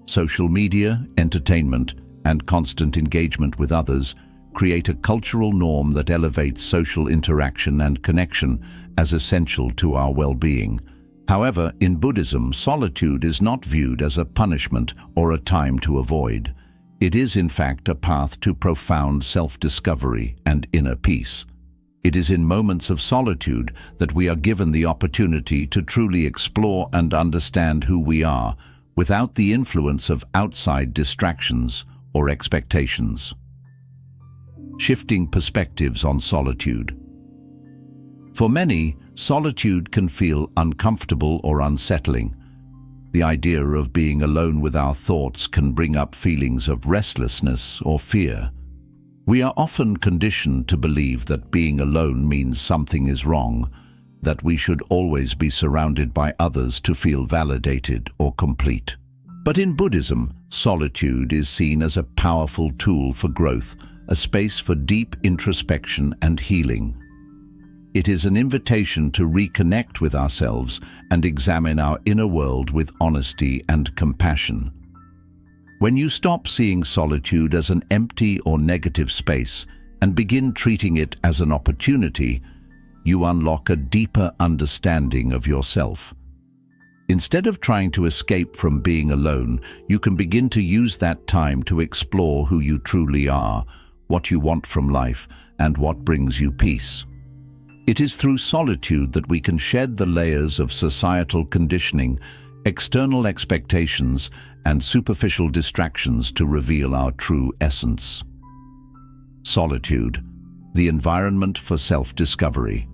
Social media, entertainment, and constant engagement with others create a cultural norm that elevates social interaction and connection as essential to our well-being. However, in Buddhism, solitude is not viewed as a punishment or a time to avoid. It is, in fact, a path to profound self-discovery and inner peace. It is in moments of solitude that we are given the opportunity to truly explore and understand who we are, without the influence of outside distractions or expectations. Shifting perspectives on solitude. For many, solitude can feel uncomfortable or unsettling. The idea of being alone with our thoughts can bring up feelings of restlessness or fear. We are often conditioned to believe that being alone means something is wrong, that we should always be surrounded by others to feel validated or complete. But in Buddhism, solitude is seen as a powerful tool for growth, a space for deep introspection and healing. It is an invitation to reconnect with ourselves and examine our inner world with honesty and compassion. When you stop seeing solitude as an empty or negative space and begin treating it as an opportunity, you unlock a deeper understanding of yourself. Instead of trying to escape from being alone, you can begin to use that time to explore who you truly are, what you want from life, and what brings you peace. It is through solitude that we can shed the layers of societal conditioning, external expectations, and superficial distractions to reveal our true essence. Solitude, the environment for self-discovery.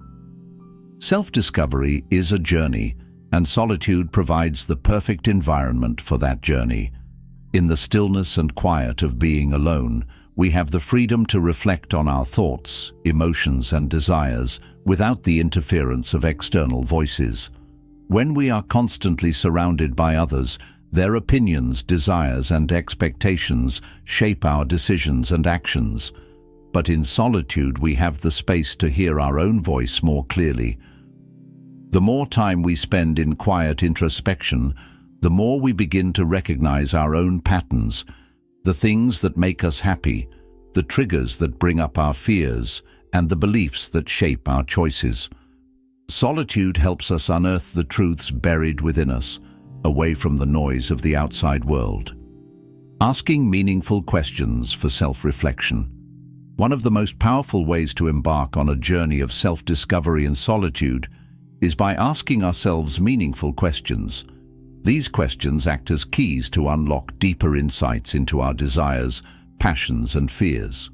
Self-discovery is a journey, and solitude provides the perfect environment for that journey. In the stillness and quiet of being alone, we have the freedom to reflect on our thoughts, emotions, and desires without the interference of external voices. When we are constantly surrounded by others, their opinions, desires, and expectations shape our decisions and actions. But in solitude, we have the space to hear our own voice more clearly. The more time we spend in quiet introspection, the more we begin to recognize our own patterns, the things that make us happy, the triggers that bring up our fears, and the beliefs that shape our choices. Solitude helps us unearth the truths buried within us, away from the noise of the outside world. Asking meaningful questions for self-reflection. One of the most powerful ways to embark on a journey of self-discovery in solitude is by asking ourselves meaningful questions. These questions act as keys to unlock deeper insights into our desires, passions, and fears.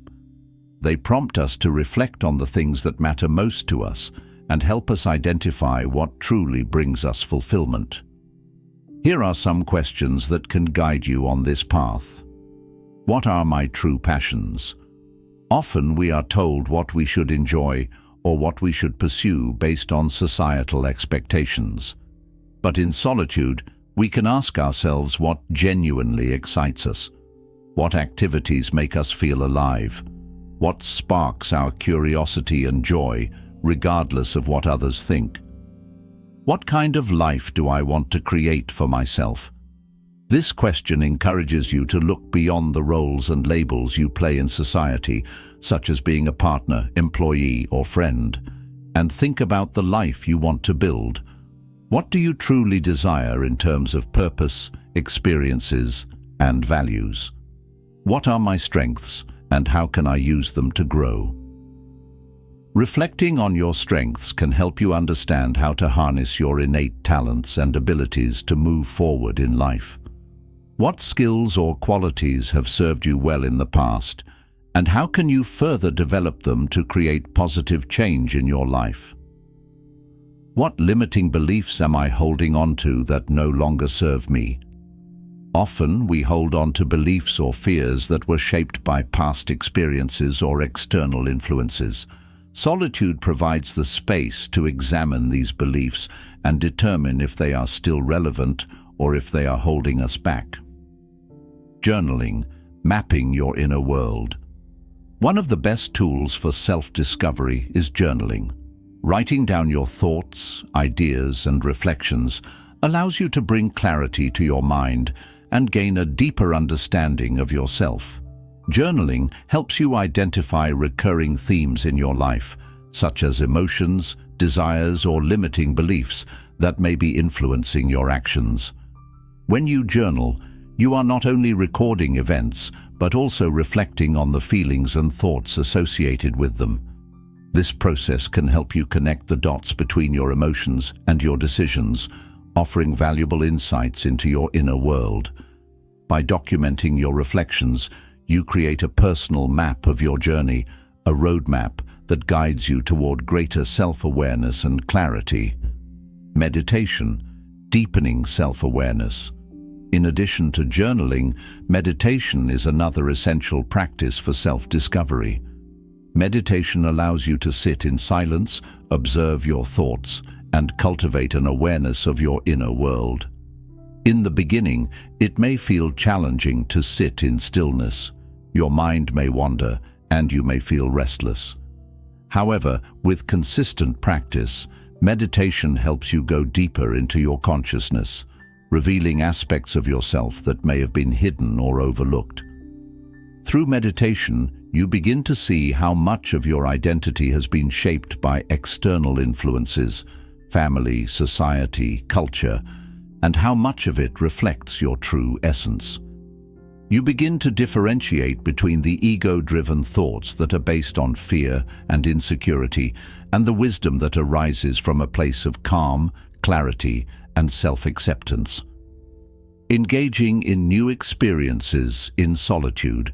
They prompt us to reflect on the things that matter most to us and help us identify what truly brings us fulfillment. Here are some questions that can guide you on this path. What are my true passions? Often we are told what we should enjoy or what we should pursue based on societal expectations. But in solitude, we can ask ourselves what genuinely excites us. What activities make us feel alive? What sparks our curiosity and joy regardless of what others think. What kind of life do I want to create for myself? This question encourages you to look beyond the roles and labels you play in society, such as being a partner, employee, or friend, and think about the life you want to build. What do you truly desire in terms of purpose, experiences, and values? What are my strengths, and how can I use them to grow? Reflecting on your strengths can help you understand how to harness your innate talents and abilities to move forward in life. What skills or qualities have served you well in the past, and how can you further develop them to create positive change in your life? What limiting beliefs am I holding on to that no longer serve me? Often we hold on to beliefs or fears that were shaped by past experiences or external influences. Solitude provides the space to examine these beliefs and determine if they are still relevant or if they are holding us back. Journaling, mapping your inner world. One of the best tools for self-discovery is journaling. Writing down your thoughts, ideas, and reflections allows you to bring clarity to your mind and gain a deeper understanding of yourself. Journaling helps you identify recurring themes in your life, such as emotions, desires, or limiting beliefs that may be influencing your actions. When you journal, you are not only recording events, but also reflecting on the feelings and thoughts associated with them. This process can help you connect the dots between your emotions and your decisions, offering valuable insights into your inner world. By documenting your reflections, you create a personal map of your journey, a roadmap that guides you toward greater self-awareness and clarity. Meditation, deepening self-awareness. In addition to journaling, meditation is another essential practice for self-discovery. Meditation allows you to sit in silence, observe your thoughts, and cultivate an awareness of your inner world. In the beginning, it may feel challenging to sit in stillness. Your mind may wander, and you may feel restless. However, with consistent practice, meditation helps you go deeper into your consciousness, revealing aspects of yourself that may have been hidden or overlooked. Through meditation, you begin to see how much of your identity has been shaped by external influences, family, society, culture, and how much of it reflects your true essence. You begin to differentiate between the ego-driven thoughts that are based on fear and insecurity and the wisdom that arises from a place of calm, clarity, and self-acceptance. Engaging in new experiences in solitude.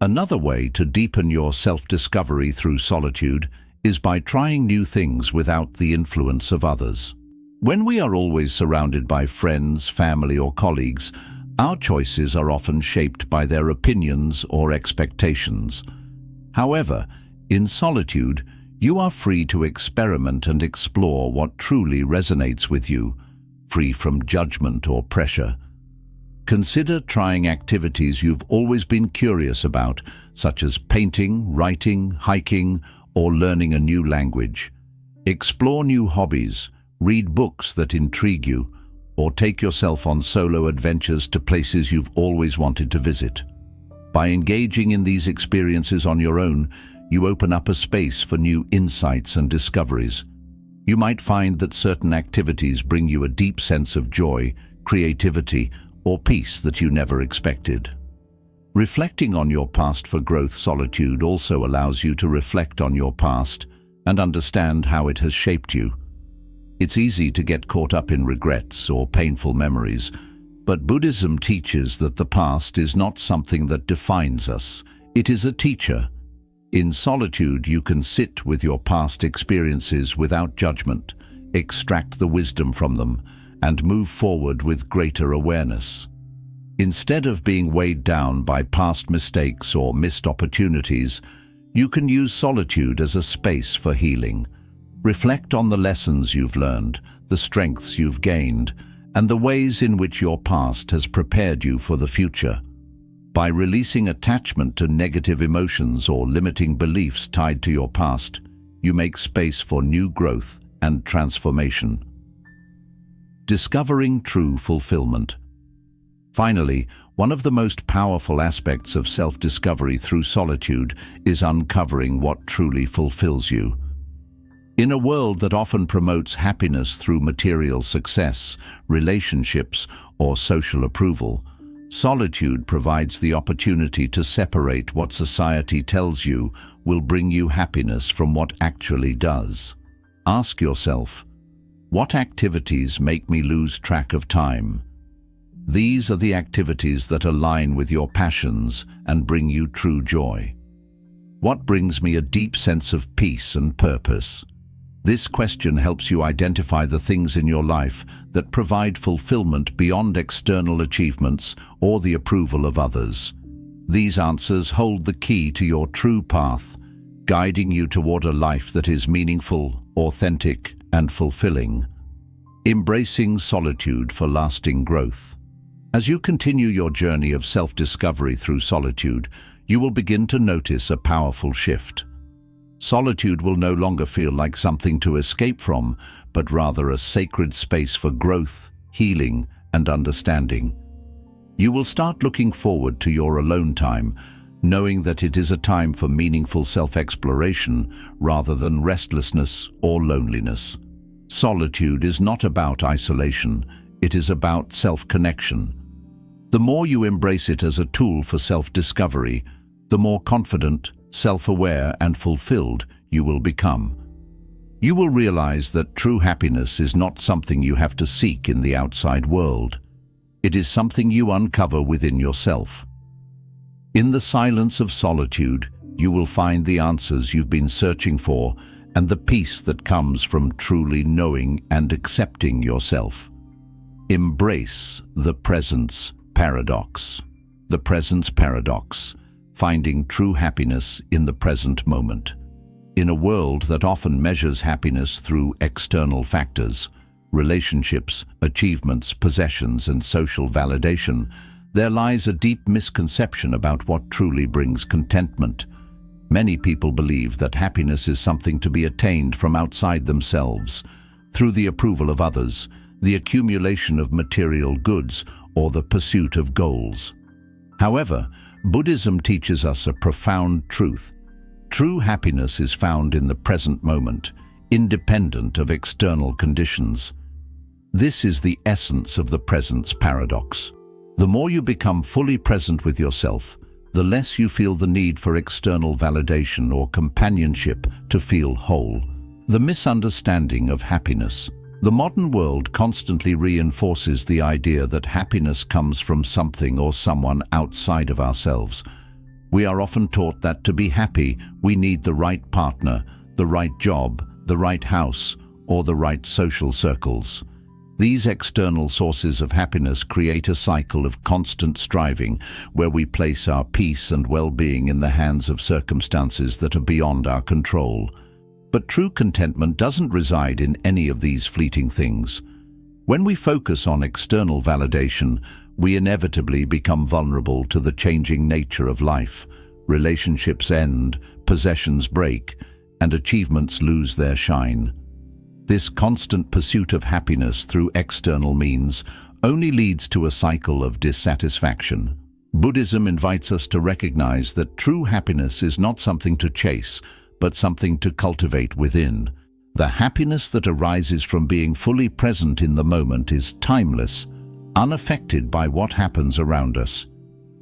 Another way to deepen your self-discovery through solitude is by trying new things without the influence of others. When we are always surrounded by friends, family, or colleagues, our choices are often shaped by their opinions or expectations. However, in solitude, you are free to experiment and explore what truly resonates with you, free from judgment or pressure. Consider trying activities you've always been curious about, such as painting, writing, hiking, or learning a new language. Explore new hobbies, read books that intrigue you, or take yourself on solo adventures to places you've always wanted to visit. By engaging in these experiences on your own, you open up a space for new insights and discoveries. You might find that certain activities bring you a deep sense of joy, creativity, or peace that you never expected. Reflecting on your past for growth. Solitude also allows you to reflect on your past and understand how it has shaped you. It's easy to get caught up in regrets or painful memories, but Buddhism teaches that the past is not something that defines us. It is a teacher. In solitude, you can sit with your past experiences without judgment, extract the wisdom from them, and move forward with greater awareness. Instead of being weighed down by past mistakes or missed opportunities, you can use solitude as a space for healing. Reflect on the lessons you've learned, the strengths you've gained, and the ways in which your past has prepared you for the future. By releasing attachment to negative emotions or limiting beliefs tied to your past, you make space for new growth and transformation. Discovering true fulfillment. Finally, one of the most powerful aspects of self-discovery through solitude is uncovering what truly fulfills you. In a world that often promotes happiness through material success, relationships, or social approval, solitude provides the opportunity to separate what society tells you will bring you happiness from what actually does. Ask yourself, what activities make me lose track of time? These are the activities that align with your passions and bring you true joy. What brings me a deep sense of peace and purpose? This question helps you identify the things in your life that provide fulfillment beyond external achievements or the approval of others. These answers hold the key to your true path, guiding you toward a life that is meaningful, authentic, and fulfilling. Embracing solitude for lasting growth. As you continue your journey of self-discovery through solitude, you will begin to notice a powerful shift. Solitude will no longer feel like something to escape from, but rather a sacred space for growth, healing, and understanding. You will start looking forward to your alone time, knowing that it is a time for meaningful self-exploration rather than restlessness or loneliness. Solitude is not about isolation, it is about self-connection. The more you embrace it as a tool for self-discovery, the more confident, self-aware, and fulfilled you will become. You will realize that true happiness is not something you have to seek in the outside world. It is something you uncover within yourself. In the silence of solitude, you will find the answers you've been searching for and the peace that comes from truly knowing and accepting yourself. Embrace the presence paradox. The presence paradox, finding true happiness in the present moment. In a world that often measures happiness through external factors, relationships, achievements, possessions, and social validation, there lies a deep misconception about what truly brings contentment. Many people believe that happiness is something to be attained from outside themselves, through the approval of others, the accumulation of material goods, or the pursuit of goals. However, Buddhism teaches us a profound truth. True happiness is found in the present moment, independent of external conditions. This is the essence of the presence paradox. The more you become fully present with yourself, the less you feel the need for external validation or companionship to feel whole. The misunderstanding of happiness. The modern world constantly reinforces the idea that happiness comes from something or someone outside of ourselves. We are often taught that to be happy, we need the right partner, the right job, the right house, or the right social circles. These external sources of happiness create a cycle of constant striving, where we place our peace and well-being in the hands of circumstances that are beyond our control. But true contentment doesn't reside in any of these fleeting things. When we focus on external validation, we inevitably become vulnerable to the changing nature of life. Relationships end, possessions break, and achievements lose their shine. This constant pursuit of happiness through external means only leads to a cycle of dissatisfaction. Buddhism invites us to recognize that true happiness is not something to chase, but something to cultivate within. The happiness that arises from being fully present in the moment is timeless, unaffected by what happens around us.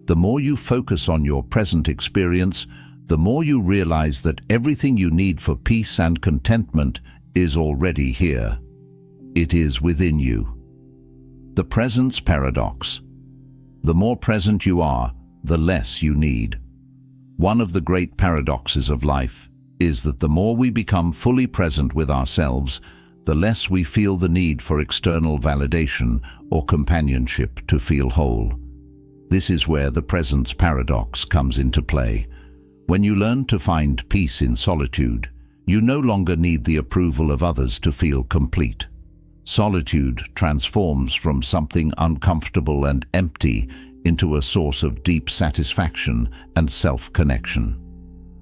The more you focus on your present experience, the more you realize that everything you need for peace and contentment is already here. It is within you. The presence paradox. The more present you are, the less you need. One of the great paradoxes of life is that the more we become fully present with ourselves, the less we feel the need for external validation or companionship to feel whole. This is where the presence paradox comes into play. When you learn to find peace in solitude, you no longer need the approval of others to feel complete. Solitude transforms from something uncomfortable and empty into a source of deep satisfaction and self-connection.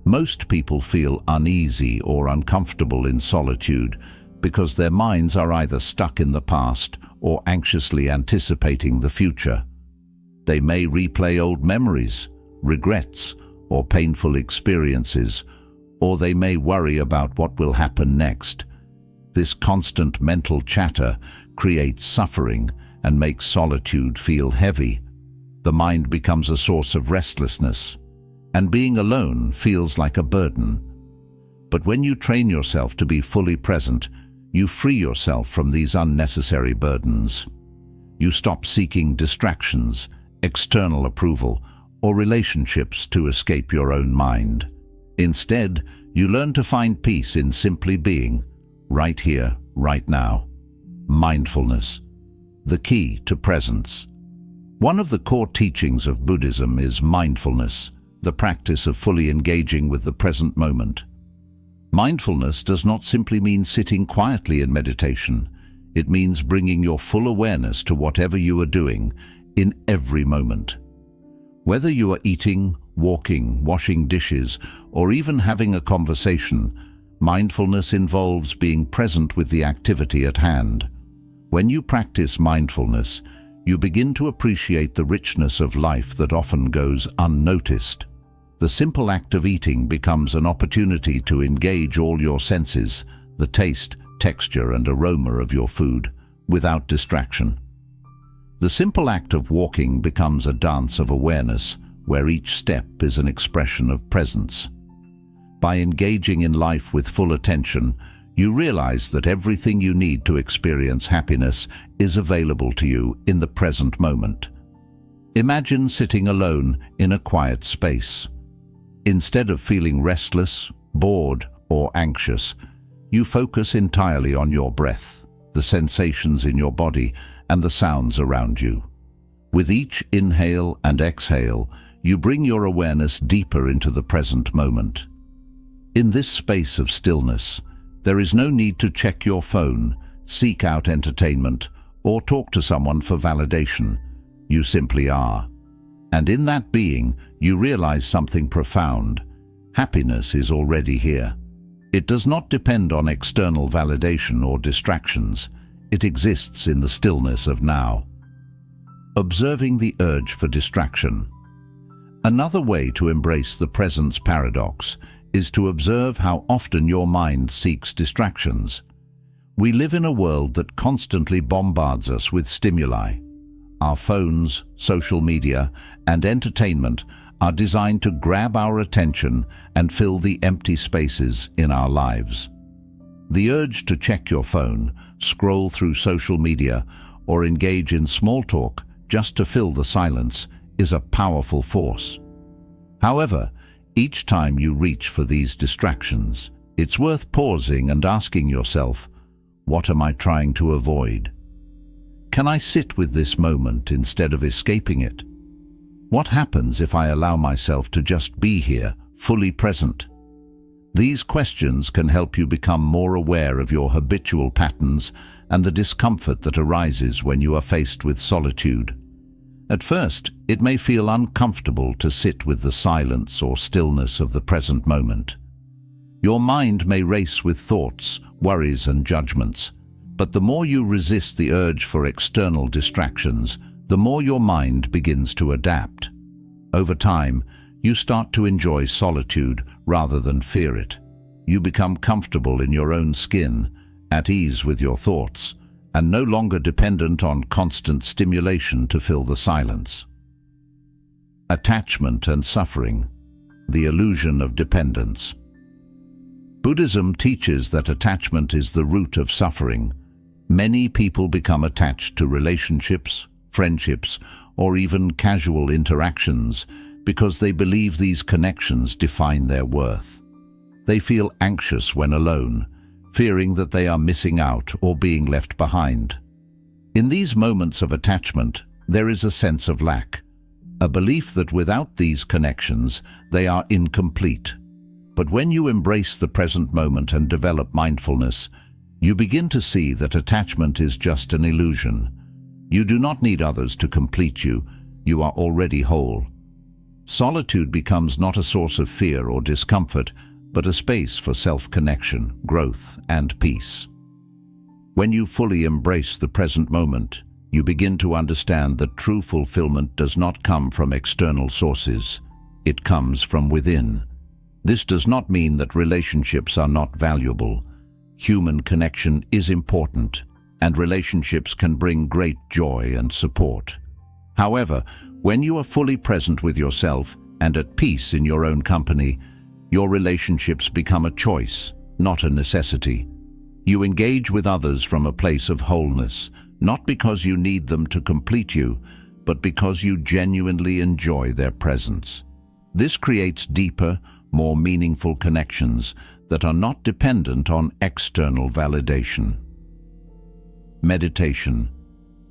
Most people feel uneasy or uncomfortable in solitude because their minds are either stuck in the past or anxiously anticipating the future. They may replay old memories, regrets, or painful experiences, or they may worry about what will happen next. This constant mental chatter creates suffering and makes solitude feel heavy. The mind becomes a source of restlessness, and being alone feels like a burden. But when you train yourself to be fully present, you free yourself from these unnecessary burdens. You stop seeking distractions, external approval, or relationships to escape your own mind. Instead, you learn to find peace in simply being, right here, right now. Mindfulness, the key to presence. One of the core teachings of Buddhism is mindfulness, the practice of fully engaging with the present moment. Mindfulness does not simply mean sitting quietly in meditation. It means bringing your full awareness to whatever you are doing in every moment. Whether you are eating, walking, washing dishes, or even having a conversation, mindfulness involves being present with the activity at hand. When you practice mindfulness, you begin to appreciate the richness of life that often goes unnoticed. The simple act of eating becomes an opportunity to engage all your senses, the taste, texture, and aroma of your food, without distraction. The simple act of walking becomes a dance of awareness, where each step is an expression of presence. By engaging in life with full attention, you realize that everything you need to experience happiness is available to you in the present moment. Imagine sitting alone in a quiet space. Instead of feeling restless, bored, or anxious, you focus entirely on your breath, the sensations in your body, and the sounds around you. With each inhale and exhale, you bring your awareness deeper into the present moment. In this space of stillness, there is no need to check your phone, seek out entertainment, or talk to someone for validation. You simply are. And in that being, you realize something profound. Happiness is already here. It does not depend on external validation or distractions. It exists in the stillness of now. Observing the urge for distraction. Another way to embrace the presence paradox is to observe how often your mind seeks distractions. We live in a world that constantly bombards us with stimuli. Our phones, social media, and entertainment are designed to grab our attention and fill the empty spaces in our lives. The urge to check your phone, scroll through social media, or engage in small talk just to fill the silence is a powerful force. However, each time you reach for these distractions, it's worth pausing and asking yourself, what am I trying to avoid? Can I sit with this moment instead of escaping it? What happens if I allow myself to just be here, fully present? These questions can help you become more aware of your habitual patterns and the discomfort that arises when you are faced with solitude. At first, it may feel uncomfortable to sit with the silence or stillness of the present moment. Your mind may race with thoughts, worries, and judgments, but the more you resist the urge for external distractions, the more your mind begins to adapt. Over time, you start to enjoy solitude rather than fear it. You become comfortable in your own skin, at ease with your thoughts, and no longer dependent on constant stimulation to fill the silence. Attachment and suffering, the illusion of dependence. Buddhism teaches that attachment is the root of suffering. Many people become attached to relationships, friendships, or even casual interactions because they believe these connections define their worth. They feel anxious when alone, fearing that they are missing out or being left behind. In these moments of attachment, there is a sense of lack, a belief that without these connections, they are incomplete. But when you embrace the present moment and develop mindfulness, you begin to see that attachment is just an illusion. You do not need others to complete you. You are already whole. Solitude becomes not a source of fear or discomfort, but a space for self-connection, growth, and peace. When you fully embrace the present moment, you begin to understand that true fulfillment does not come from external sources. It comes from within. This does not mean that relationships are not valuable. Human connection is important, and relationships can bring great joy and support. However, when you are fully present with yourself and at peace in your own company, your relationships become a choice, not a necessity. You engage with others from a place of wholeness, not because you need them to complete you, but because you genuinely enjoy their presence. This creates deeper, more meaningful connections that are not dependent on external validation. Meditation,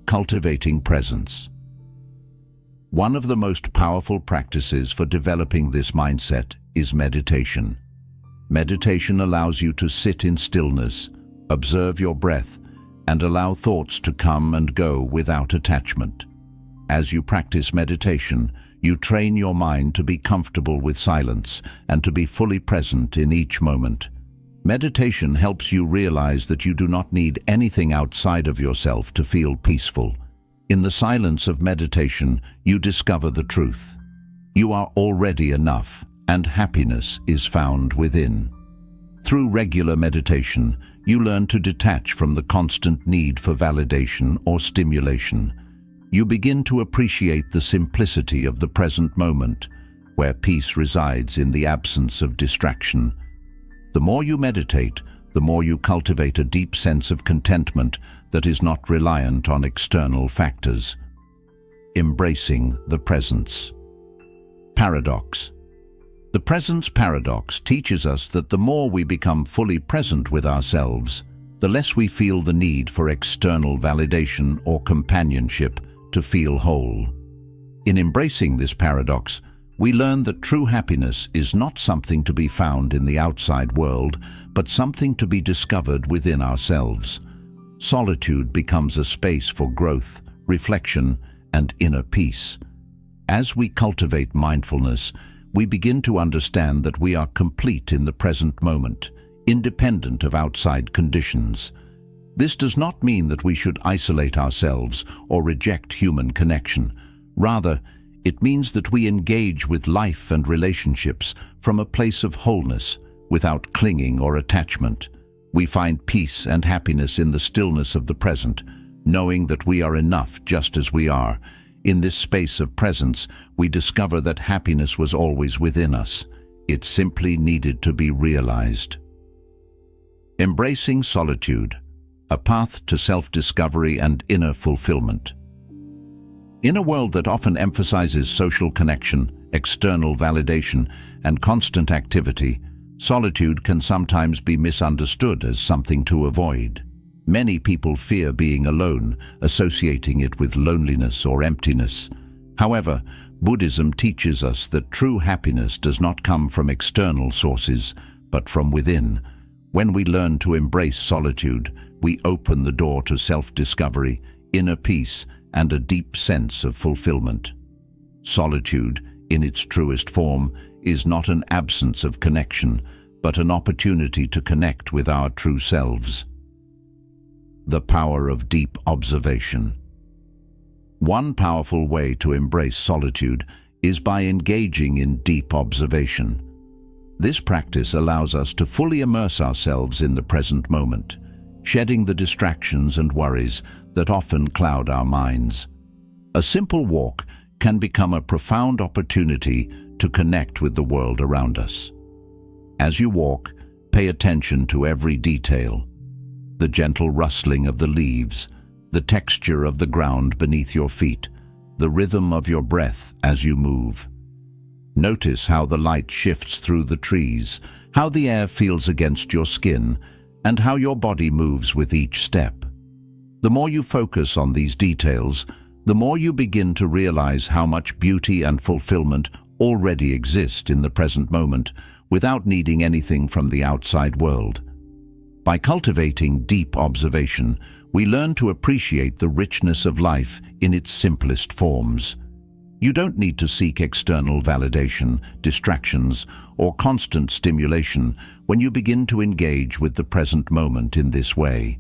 cultivating presence. One of the most powerful practices for developing this mindset is meditation. Meditation allows you to sit in stillness, observe your breath, and allow thoughts to come and go without attachment. As you practice meditation, you train your mind to be comfortable with silence and to be fully present in each moment. Meditation helps you realize that you do not need anything outside of yourself to feel peaceful. In the silence of meditation, you discover the truth. You are already enough, and happiness is found within. Through regular meditation, you learn to detach from the constant need for validation or stimulation. You begin to appreciate the simplicity of the present moment, where peace resides in the absence of distraction. The more you meditate, the more you cultivate a deep sense of contentment that is not reliant on external factors. Embracing the presence. Paradox. The presence paradox teaches us that the more we become fully present with ourselves, the less we feel the need for external validation or companionship to feel whole. In embracing this paradox, we learn that true happiness is not something to be found in the outside world, but something to be discovered within ourselves. Solitude becomes a space for growth, reflection, and inner peace. As we cultivate mindfulness, we begin to understand that we are complete in the present moment, independent of outside conditions. This does not mean that we should isolate ourselves or reject human connection. Rather, it means that we engage with life and relationships from a place of wholeness, without clinging or attachment. We find peace and happiness in the stillness of the present, knowing that we are enough just as we are. In this space of presence, we discover that happiness was always within us. It simply needed to be realized. Embracing solitude, a path to self-discovery and inner fulfillment. In a world that often emphasizes social connection, external validation, and constant activity, solitude can sometimes be misunderstood as something to avoid. Many people fear being alone, associating it with loneliness or emptiness. However, Buddhism teaches us that true happiness does not come from external sources, but from within. When we learn to embrace solitude, we open the door to self-discovery, inner peace, and a deep sense of fulfillment. Solitude, in its truest form, is not an absence of connection, but an opportunity to connect with our true selves. The power of deep observation. One powerful way to embrace solitude is by engaging in deep observation. This practice allows us to fully immerse ourselves in the present moment, shedding the distractions and worries that often cloud our minds. A simple walk can become a profound opportunity to connect with the world around us. As you walk, pay attention to every detail: the gentle rustling of the leaves, the texture of the ground beneath your feet, the rhythm of your breath as you move. Notice how the light shifts through the trees, how the air feels against your skin, and how your body moves with each step. The more you focus on these details, the more you begin to realize how much beauty and fulfillment already exist in the present moment without needing anything from the outside world. By cultivating deep observation, we learn to appreciate the richness of life in its simplest forms. You don't need to seek external validation, distractions, or constant stimulation when you begin to engage with the present moment in this way.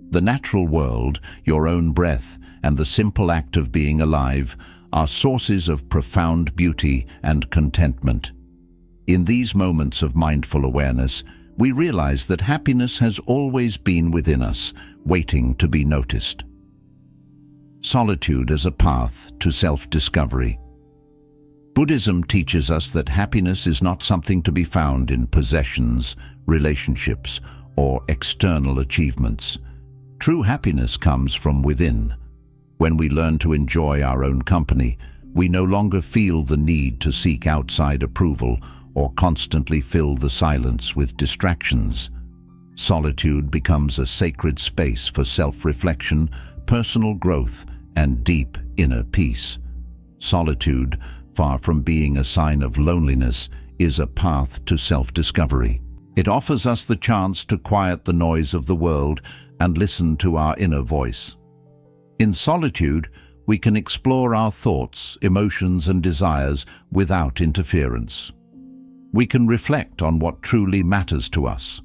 The natural world, your own breath, and the simple act of being alive are sources of profound beauty and contentment. In these moments of mindful awareness, we realize that happiness has always been within us, waiting to be noticed. Solitude as a path to self-discovery. Buddhism teaches us that happiness is not something to be found in possessions, relationships, or external achievements. True happiness comes from within. When we learn to enjoy our own company, we no longer feel the need to seek outside approval or constantly fill the silence with distractions. Solitude becomes a sacred space for self-reflection, personal growth, and deep inner peace. Solitude, far from being a sign of loneliness, is a path to self-discovery. It offers us the chance to quiet the noise of the world and listen to our inner voice. In solitude, we can explore our thoughts, emotions, and desires without interference. We can reflect on what truly matters to us,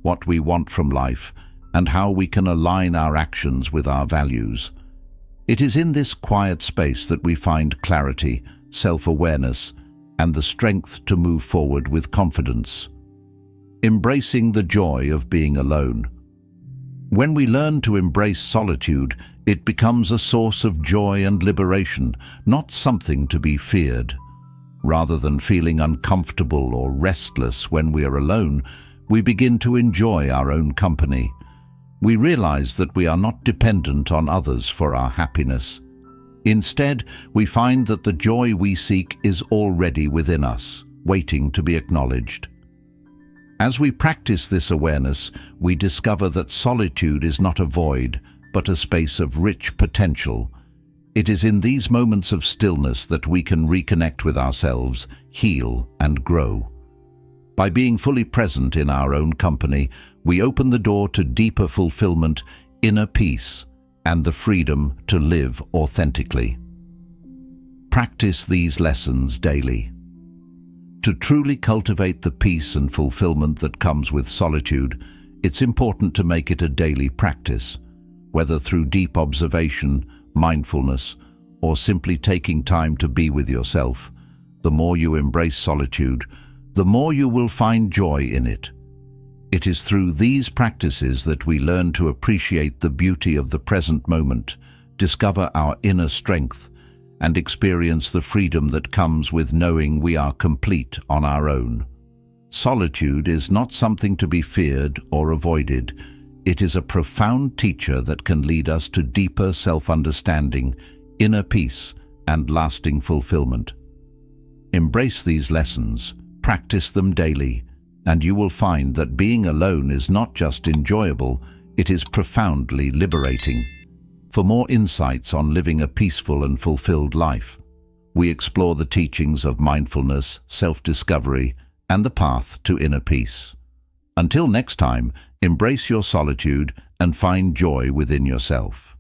what we want from life, and how we can align our actions with our values. It is in this quiet space that we find clarity, self-awareness, and the strength to move forward with confidence. Embracing the joy of being alone. When we learn to embrace solitude, it becomes a source of joy and liberation, not something to be feared. Rather than feeling uncomfortable or restless when we are alone, we begin to enjoy our own company. We realize that we are not dependent on others for our happiness. Instead, we find that the joy we seek is already within us, waiting to be acknowledged. As we practice this awareness, we discover that solitude is not a void, but a space of rich potential. It is in these moments of stillness that we can reconnect with ourselves, heal, and grow. By being fully present in our own company, we open the door to deeper fulfillment, inner peace, and the freedom to live authentically. Practice these lessons daily. To truly cultivate the peace and fulfillment that comes with solitude, it's important to make it a daily practice, whether through deep observation, mindfulness, or simply taking time to be with yourself. The more you embrace solitude, the more you will find joy in it. It is through these practices that we learn to appreciate the beauty of the present moment, discover our inner strength, and experience the freedom that comes with knowing we are complete on our own. Solitude is not something to be feared or avoided. It is a profound teacher that can lead us to deeper self-understanding, inner peace, and lasting fulfillment. Embrace these lessons, practice them daily, and you will find that being alone is not just enjoyable, it is profoundly liberating. For more insights on living a peaceful and fulfilled life, we explore the teachings of mindfulness, self-discovery, and the path to inner peace. Until next time, embrace your solitude and find joy within yourself.